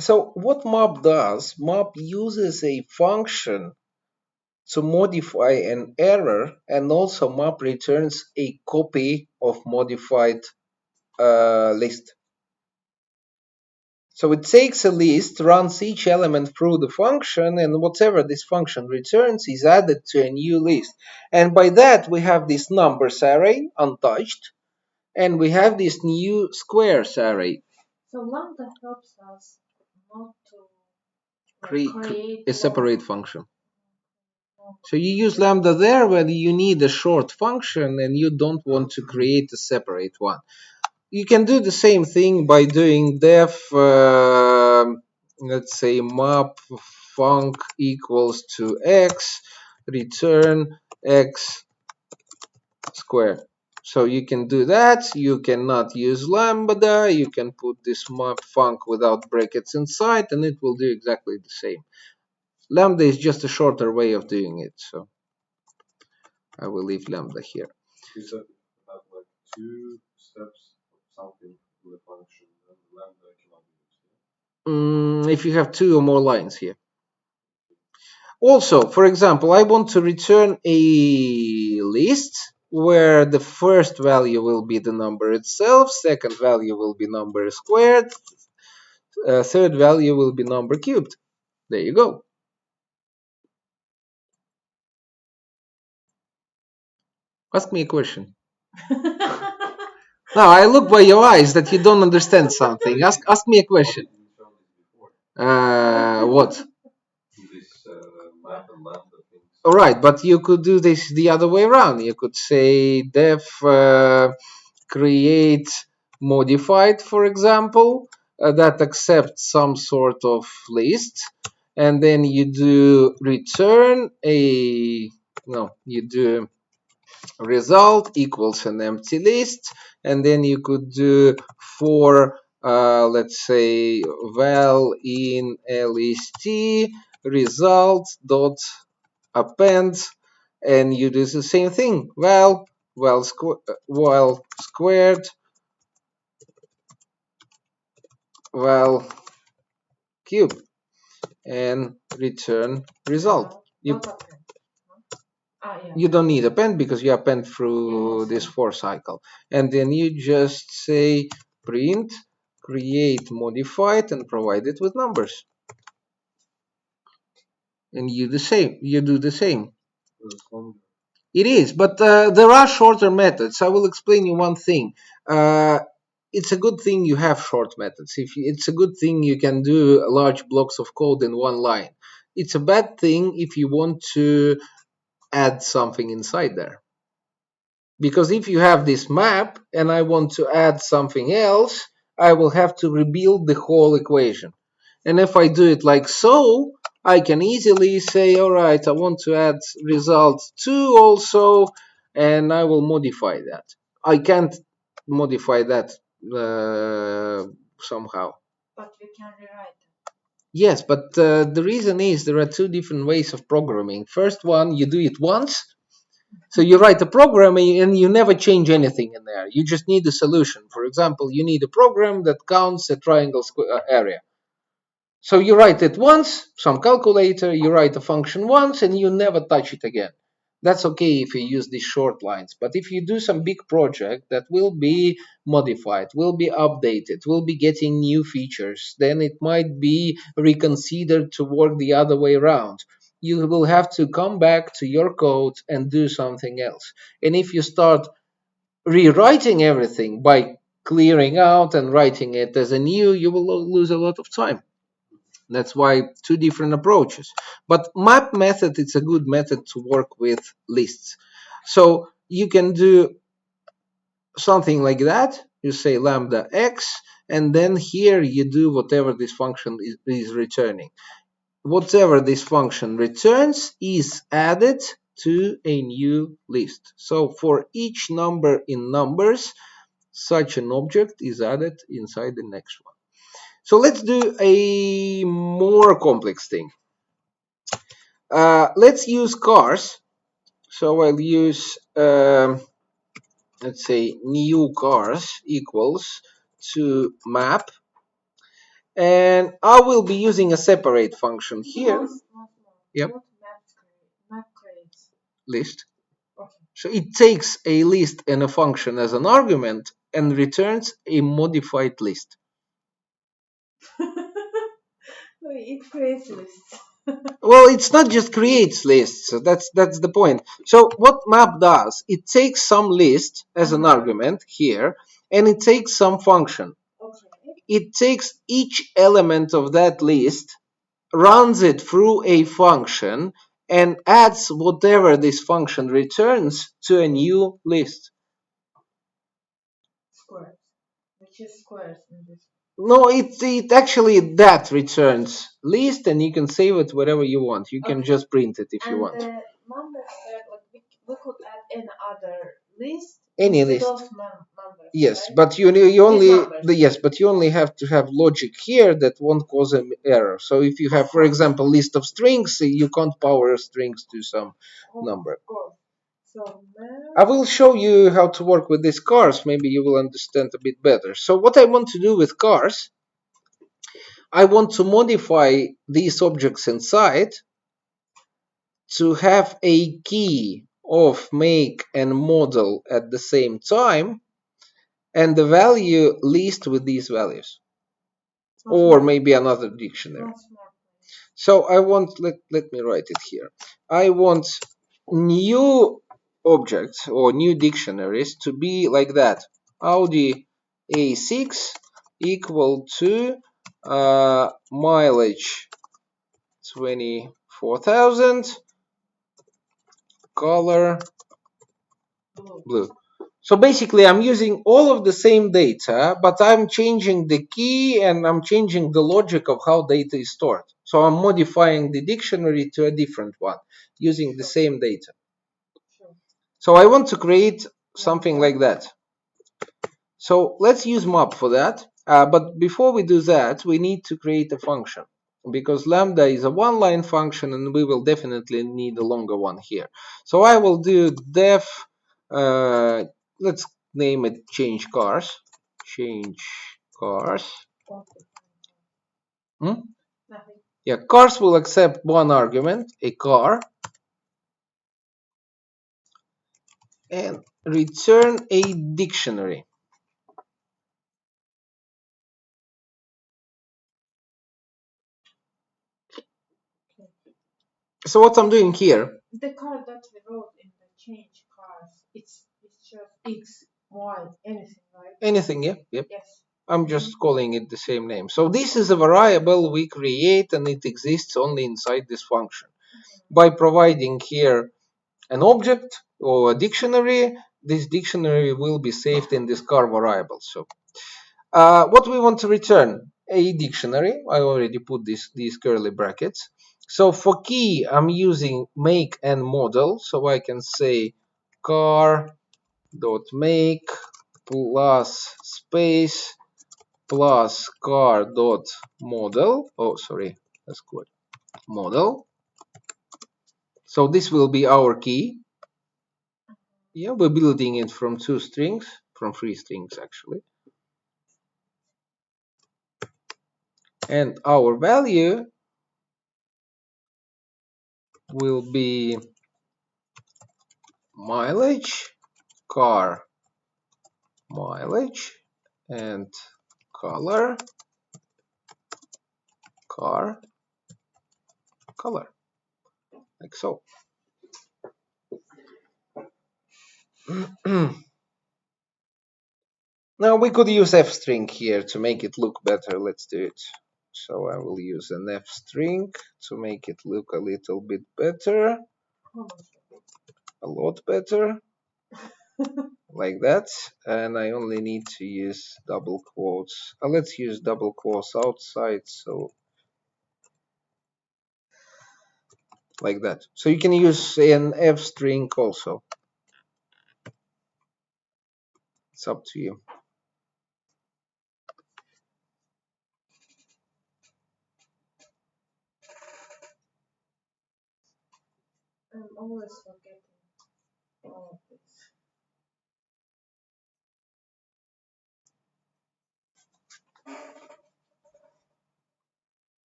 So what map does, map uses a function to modify an error, and also map returns a copy of modified list. So it takes a list, runs each element through the function, and whatever this function returns is added to a new list. And by that we have this numbers array untouched, and we have this new squares array. So Lambda helps us not to create a separate function. So you use Lambda there when you need a short function and you don't want to create a separate one. You can do the same thing by doing def, let's say map func equals to x, return x squared. So you can do that. You cannot use Lambda. You can put this map func without brackets inside, and it will do exactly the same. Lambda is just a shorter way of doing it, so I will leave Lambda here. You said you have like 2 steps of something in the function, and Lambda cannot be used. If you have 2 or more lines here. Also, for example, I want to return a list where the first value will be the number itself, second value will be number squared, third value will be number cubed. There you go. Ask me a question. Now, I look by your eyes that you don't understand something. Ask me a question. What? This map and Lambda things. All right, but you could do this the other way around. You could say def create modified, for example, that accepts some sort of list, and then you do return a you do result equals an empty list, and then you could do for let's say val in list result dot append, and you do the same thing, val squared val cube, and return result. You don't need append because you append through this for cycle, and then you just say print create modified and provide it with numbers, and you do the same. It is, but there are shorter methods. I will explain you one thing. It's a good thing you have short methods. It's a good thing you can do large blocks of code in one line. It's a bad thing if you want to add something inside there. Because if you have this map and I want to add something else, I will have to rebuild the whole equation. And if I do it like so, I can easily say, all right, I want to add result 2 also, and I will modify that. I can't modify that somehow. But we can rewrite it. Yes, but the reason is there are 2 different ways of programming. First one, you do it once. So you write a program and you never change anything in there. You just need a solution. For example, you need a program that counts a triangle area. So you write it once, some calculator, you write a function once, and you never touch it again. That's okay if you use these short lines. But if you do some big project that will be modified, will be updated, will be getting new features, then it might be reconsidered to work the other way around. You will have to come back to your code and do something else. And if you start rewriting everything by clearing out and writing it as a new, you will lose a lot of time. That's why 2 different approaches. But map method, it's a good method to work with lists. So you can do something like that. You say lambda x, and then here you do whatever this function is returning. Whatever this function returns is added to a new list. So for each number in numbers, such an object is added inside the next one. So let's do a more complex thing. Let's use cars. So I'll use, let's say, new cars equals to map. And I will be using a separate function here. Yep. Not map list. Okay. So it takes a list and a function as an argument and returns a modified list. It creates lists. Well, it's not just creates lists. So that's the point. So what map does, it takes some list as an argument here, and it takes some function. Okay. It takes each element of that list, runs it through a function, and adds whatever this function returns to a new list. Squares. Which is squares in this. No, it actually that returns list, and you can save it wherever you want. You can just print it if you want. And the numbers said like we could add any other list Any instead list. of numbers. Yes, right? but you only numbers. yes, but you only have to have logic here that won't cause an error. So if you have, for example, list of strings, you can't power strings to some number. Of course. So I will show you how to work with these cars. Maybe you will understand a bit better. So what I want to do with cars, I want to modify these objects inside to have a key of make and model at the same time, and the value list with these values, or maybe another dictionary. So I want, let me write it here. I want new objects or new dictionaries to be like that. Audi A6 equal to mileage 24,000, color blue. So basically I'm using all of the same data, but I'm changing the key and I'm changing the logic of how data is stored. So I'm modifying the dictionary to a different one using the same data. So I want to create something like that. So let's use map for that. But before we do that, we need to create a function, because Lambda is a one-line function and we will definitely need a longer one here. So I will do def, let's name it change cars. Change cars. Yeah, cars will accept one argument, a car, and return a dictionary. So what I'm doing here, the car that we wrote in the change cars, it's just X, Y, anything, right? Anything, yeah, yep. Yes. I'm just calling it the same name. So this is a variable we create and it exists only inside this function. By providing here an object or a dictionary, this dictionary will be saved in this car variable. So what we want to return? A dictionary. I already put these curly brackets. So for key, I'm using make and model. So I can say car dot make plus space plus car dot model. Oh, sorry, that's good. Model. So this will be our key. Yeah, we're building it from two strings, from three strings actually. And our value will be mileage, car mileage, and color, car color, like so. Now we could use f string here to make it look better. Let's do it. So I will use an f string to make it look a little bit better. A lot better. Like that. And I only need to use double quotes. Let's use double quotes outside. So like that. So you can use an f string also. It's up to you. I'm always forgetting all of this.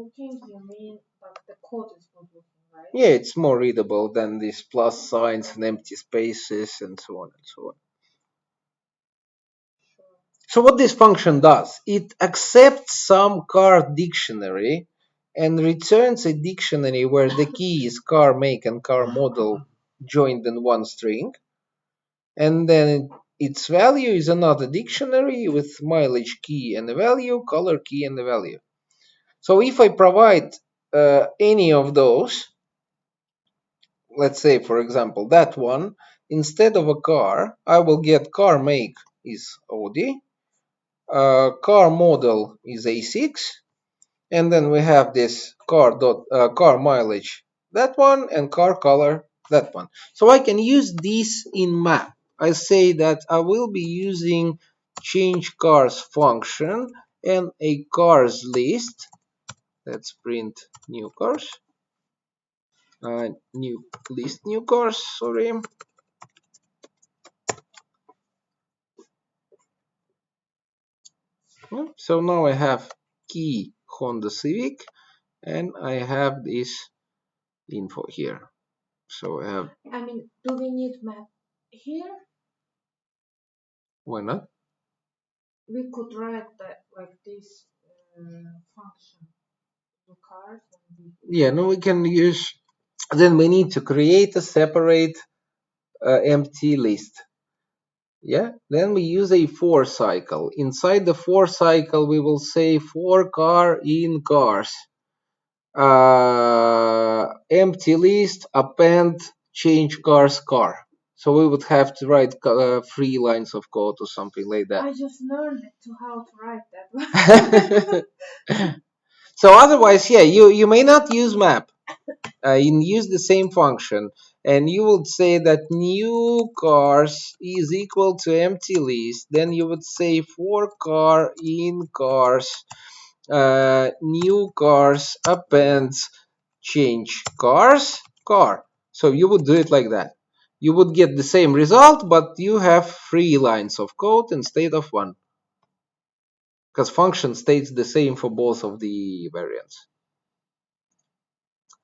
looking, you mean like the code is good looking, right? Yeah, it's more readable than these plus signs and empty spaces and so on and so on. Sure. So what this function does, it accepts some car dictionary and returns a dictionary where the key is car make and car model joined in one string. And then its value is another dictionary with mileage key and a value, color key and a value. So if I provide any of those, let's say for example that one, instead of a car, I will get car make is Audi, car model is A6, and then we have this car mileage that one and car color that one. So I can use this in map. I say that I will be using change cars function and a cars list. Let's print new cars, new list new cars, sorry. So now I have key Honda Civic and I have this info here. So I have, I mean, do we need map here? why not? We could write that like this function to cars and we Yeah, no, we can use, then we need to create a separate empty list. Yeah, then we use a for cycle. Inside the for cycle, we will say for car in cars. Empty list, append, change cars car. So we would have to write 3 lines of code or something like that. I just learned to how to write that. So otherwise, yeah, you may not use map. You use the same function, and you would say that new cars is equal to empty list. Then you would say for car in cars, new cars appends change cars car. So you would do it like that. You would get the same result, but you have 3 lines of code instead of 1, because function stays the same for both of the variants.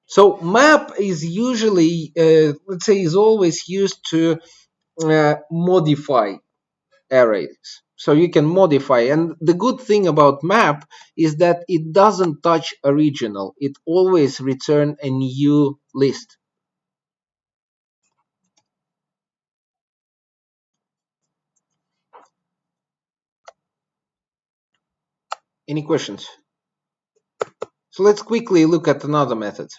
So map is usually, let's say, is always used to modify arrays. So you can modify, and the good thing about map is that it doesn't touch original. It always return a new list. Any questions? So let's quickly look at another method.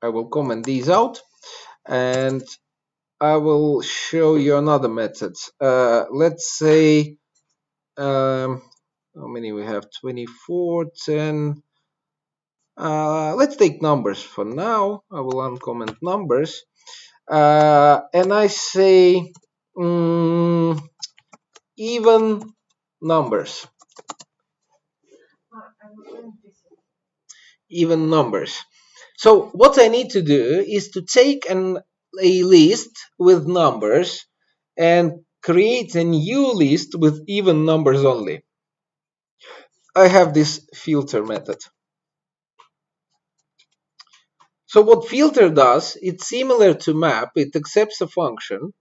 I will comment these out, and I will show you another method. Let's say, how many we have? 24, 10. Let's take numbers for now. I will uncomment numbers. And I say even numbers. Even numbers. So what I need to do is to take a list with numbers and create a new list with even numbers only. I have this filter method. So what filter does, it's similar to map. It accepts a function,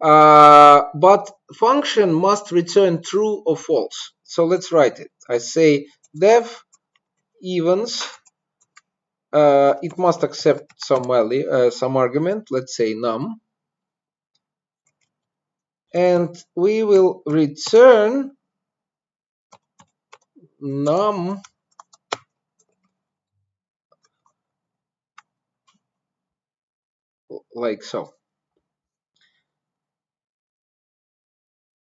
but function must return true or false. So let's write it. I say def evens. It must accept some value, some argument. Let's say num, and we will return num like so.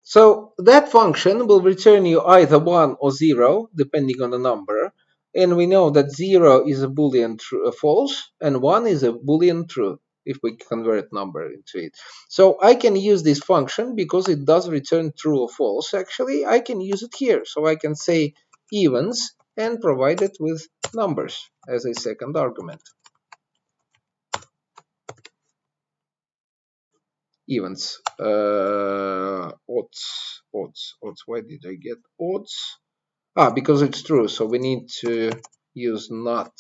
So that function will return you either 1 or 0, depending on the number. And we know that 0 is a boolean false and 1 is a boolean true if we convert number into it. So I can use this function because it does return true or false. Actually, I can use it here. So I can say evens and provide it with numbers as a second argument. Evens. Odds. Why did I get odds? Because it's true. So we need to use not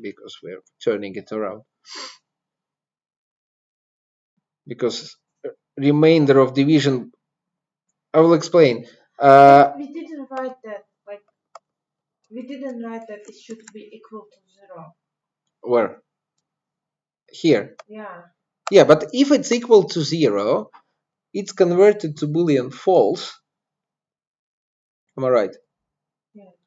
because we're turning it around. Because remainder of division, I will explain. We didn't write that, like, we didn't write that it should be equal to 0. Where? Here. Yeah. Yeah, but if it's equal to 0, it's converted to Boolean false. Am I right?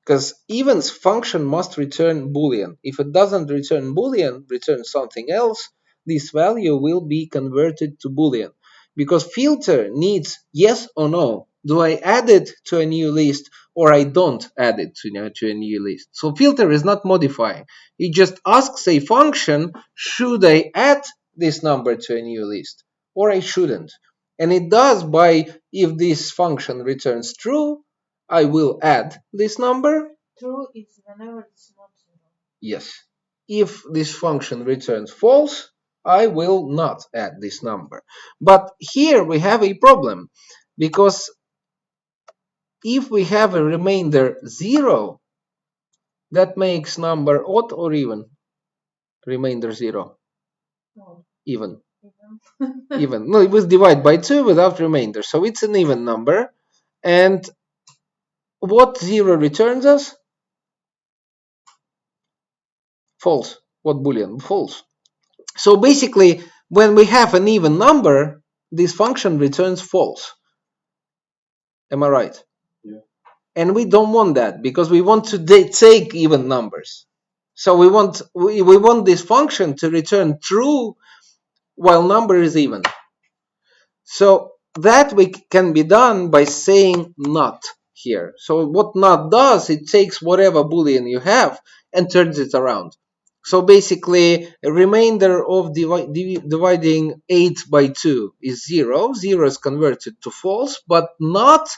Because even's function must return Boolean. If it doesn't return Boolean, return something else, this value will be converted to Boolean. Because filter needs yes or no. Do I add it to a new list or I don't add it to a new list? So filter is not modifying. It just asks a function, should I add this number to a new list or I shouldn't? And it does by, if this function returns true, I will add this number. True is whenever it's not 0. Yes. If this function returns false, I will not add this number. But here we have a problem, because if we have a remainder 0, that makes number odd or even? Remainder 0. No. Even. Even. No, it was divided by 2 without remainder. So it's an even number. And what 0 returns us? False. What Boolean? False. So basically, when we have an even number, this function returns false. Am I right? Yeah. And we don't want that, because we want to take even numbers. So we want this function to return true while number is even. So that can be done by saying not here. So what not does, it takes whatever Boolean you have and turns it around. So basically, a remainder of dividing 8 by 2 is 0. 0 is converted to false, but not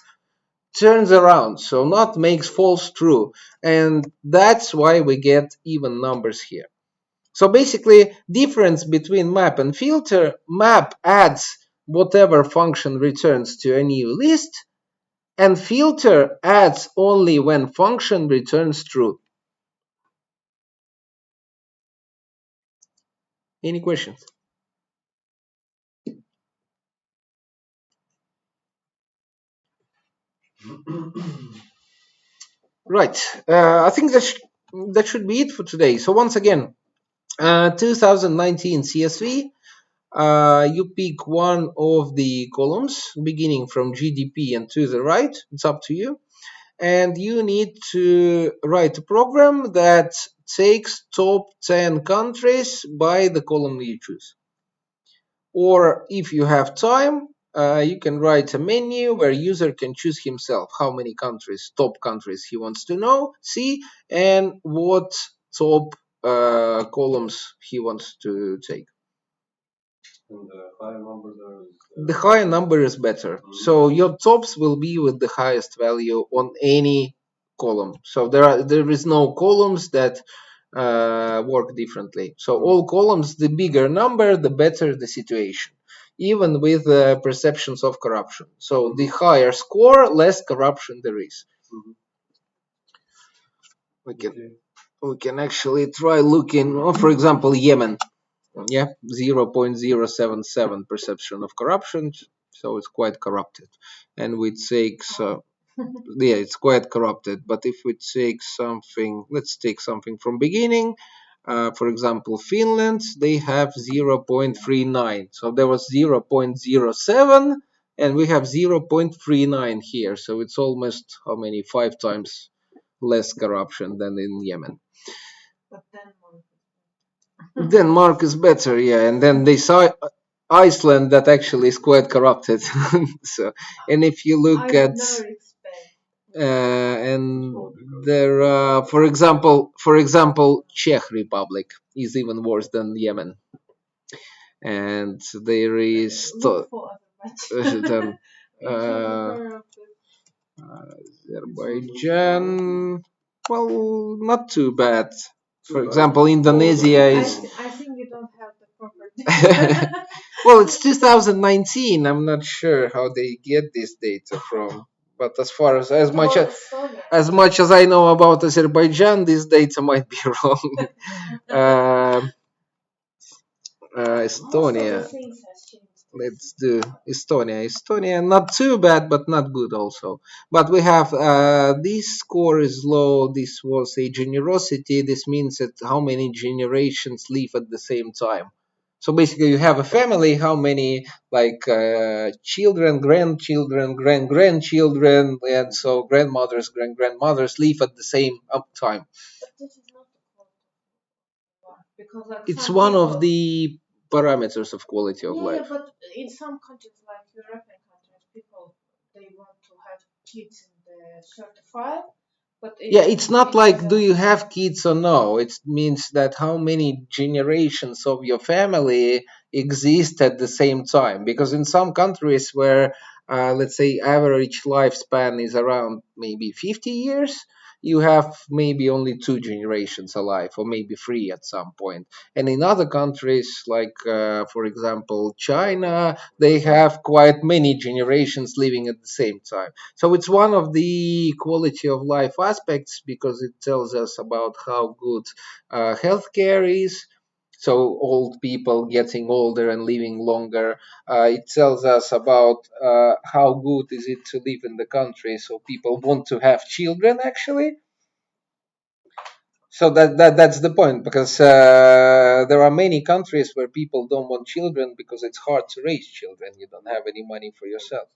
turns around. So not makes false true. And that's why we get even numbers here. So basically, difference between map and filter, map adds whatever function returns to a new list, and filter adds only when function returns true. Any questions? Right. I think that should be it for today. So once again, 2019 CSV. You pick one of the columns beginning from GDP and to the right. It's up to you. And you need to write a program that takes top 10 countries by the column you choose. Or if you have time, you can write a menu where user can choose himself how many countries, top countries he wants to see, and what top columns he wants to take. And the higher number there is... The higher number is better. So your tops will be with the highest value on any column. So there is no columns that work differently. So all columns, the bigger number, the better the situation, even with perceptions of corruption. So the higher score, less corruption there is. We can actually try looking, for example, Yemen. Yeah, 0.077 perception of corruption, so it's quite corrupted. And we take yeah, it's quite corrupted. But if we take something, let's take something from beginning. For example, Finland, they have 0.39. So there was 0.07 and we have 0.39 here. So it's almost how many? 5 times less corruption than in Yemen. But Denmark is better, yeah. And then they saw Iceland that actually is quite corrupted. So, and if you look at and there, for example, Czech Republic is even worse than Yemen. And there is then, Azerbaijan. Well, not too bad. For example, Indonesia is. I think you don't have the proper Well, it's 2019. I'm not sure how they get this data from. But as much Oh, as Estonia. as much as I know about Azerbaijan, this data might be wrong. Um Most of the Estonia. things has changed. Let's do Estonia. Estonia, not too bad, but not good also. But we have this score is low. This was a generosity. This means that how many generations live at the same time. So basically, you have a family. How many like children, grandchildren, grandchildren, and so grandmothers, grandmothers live at the same time. But this is not the quality of life because like It's some one of people. the parameters of quality of Yeah, life. but in some countries like European countries, people they want to have kids in the 35, but Yeah, it's not in like do other you have kids or no. It means that how many generations of your family exist at the same time. Because in some countries where, let's say, average lifespan is around maybe 50 years, you have maybe only two generations alive, or maybe three at some point. And in other countries, like, for example, China, they have quite many generations living at the same time. So it's one of the quality of life aspects because it tells us about how good healthcare is. So old people getting older and living longer. It tells us about how good is it to live in the country. So people want to have children actually. So that's the point because there are many countries where people don't want children because it's hard to raise children. You don't have any money for yourself.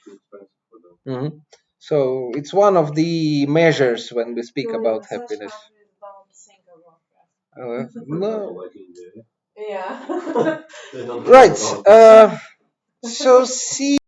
Too expensive for them. So it's one of the measures when we speak so about such happiness. countries don't think about that. For example, No, like India, Yeah. they don't care right. about this. So see.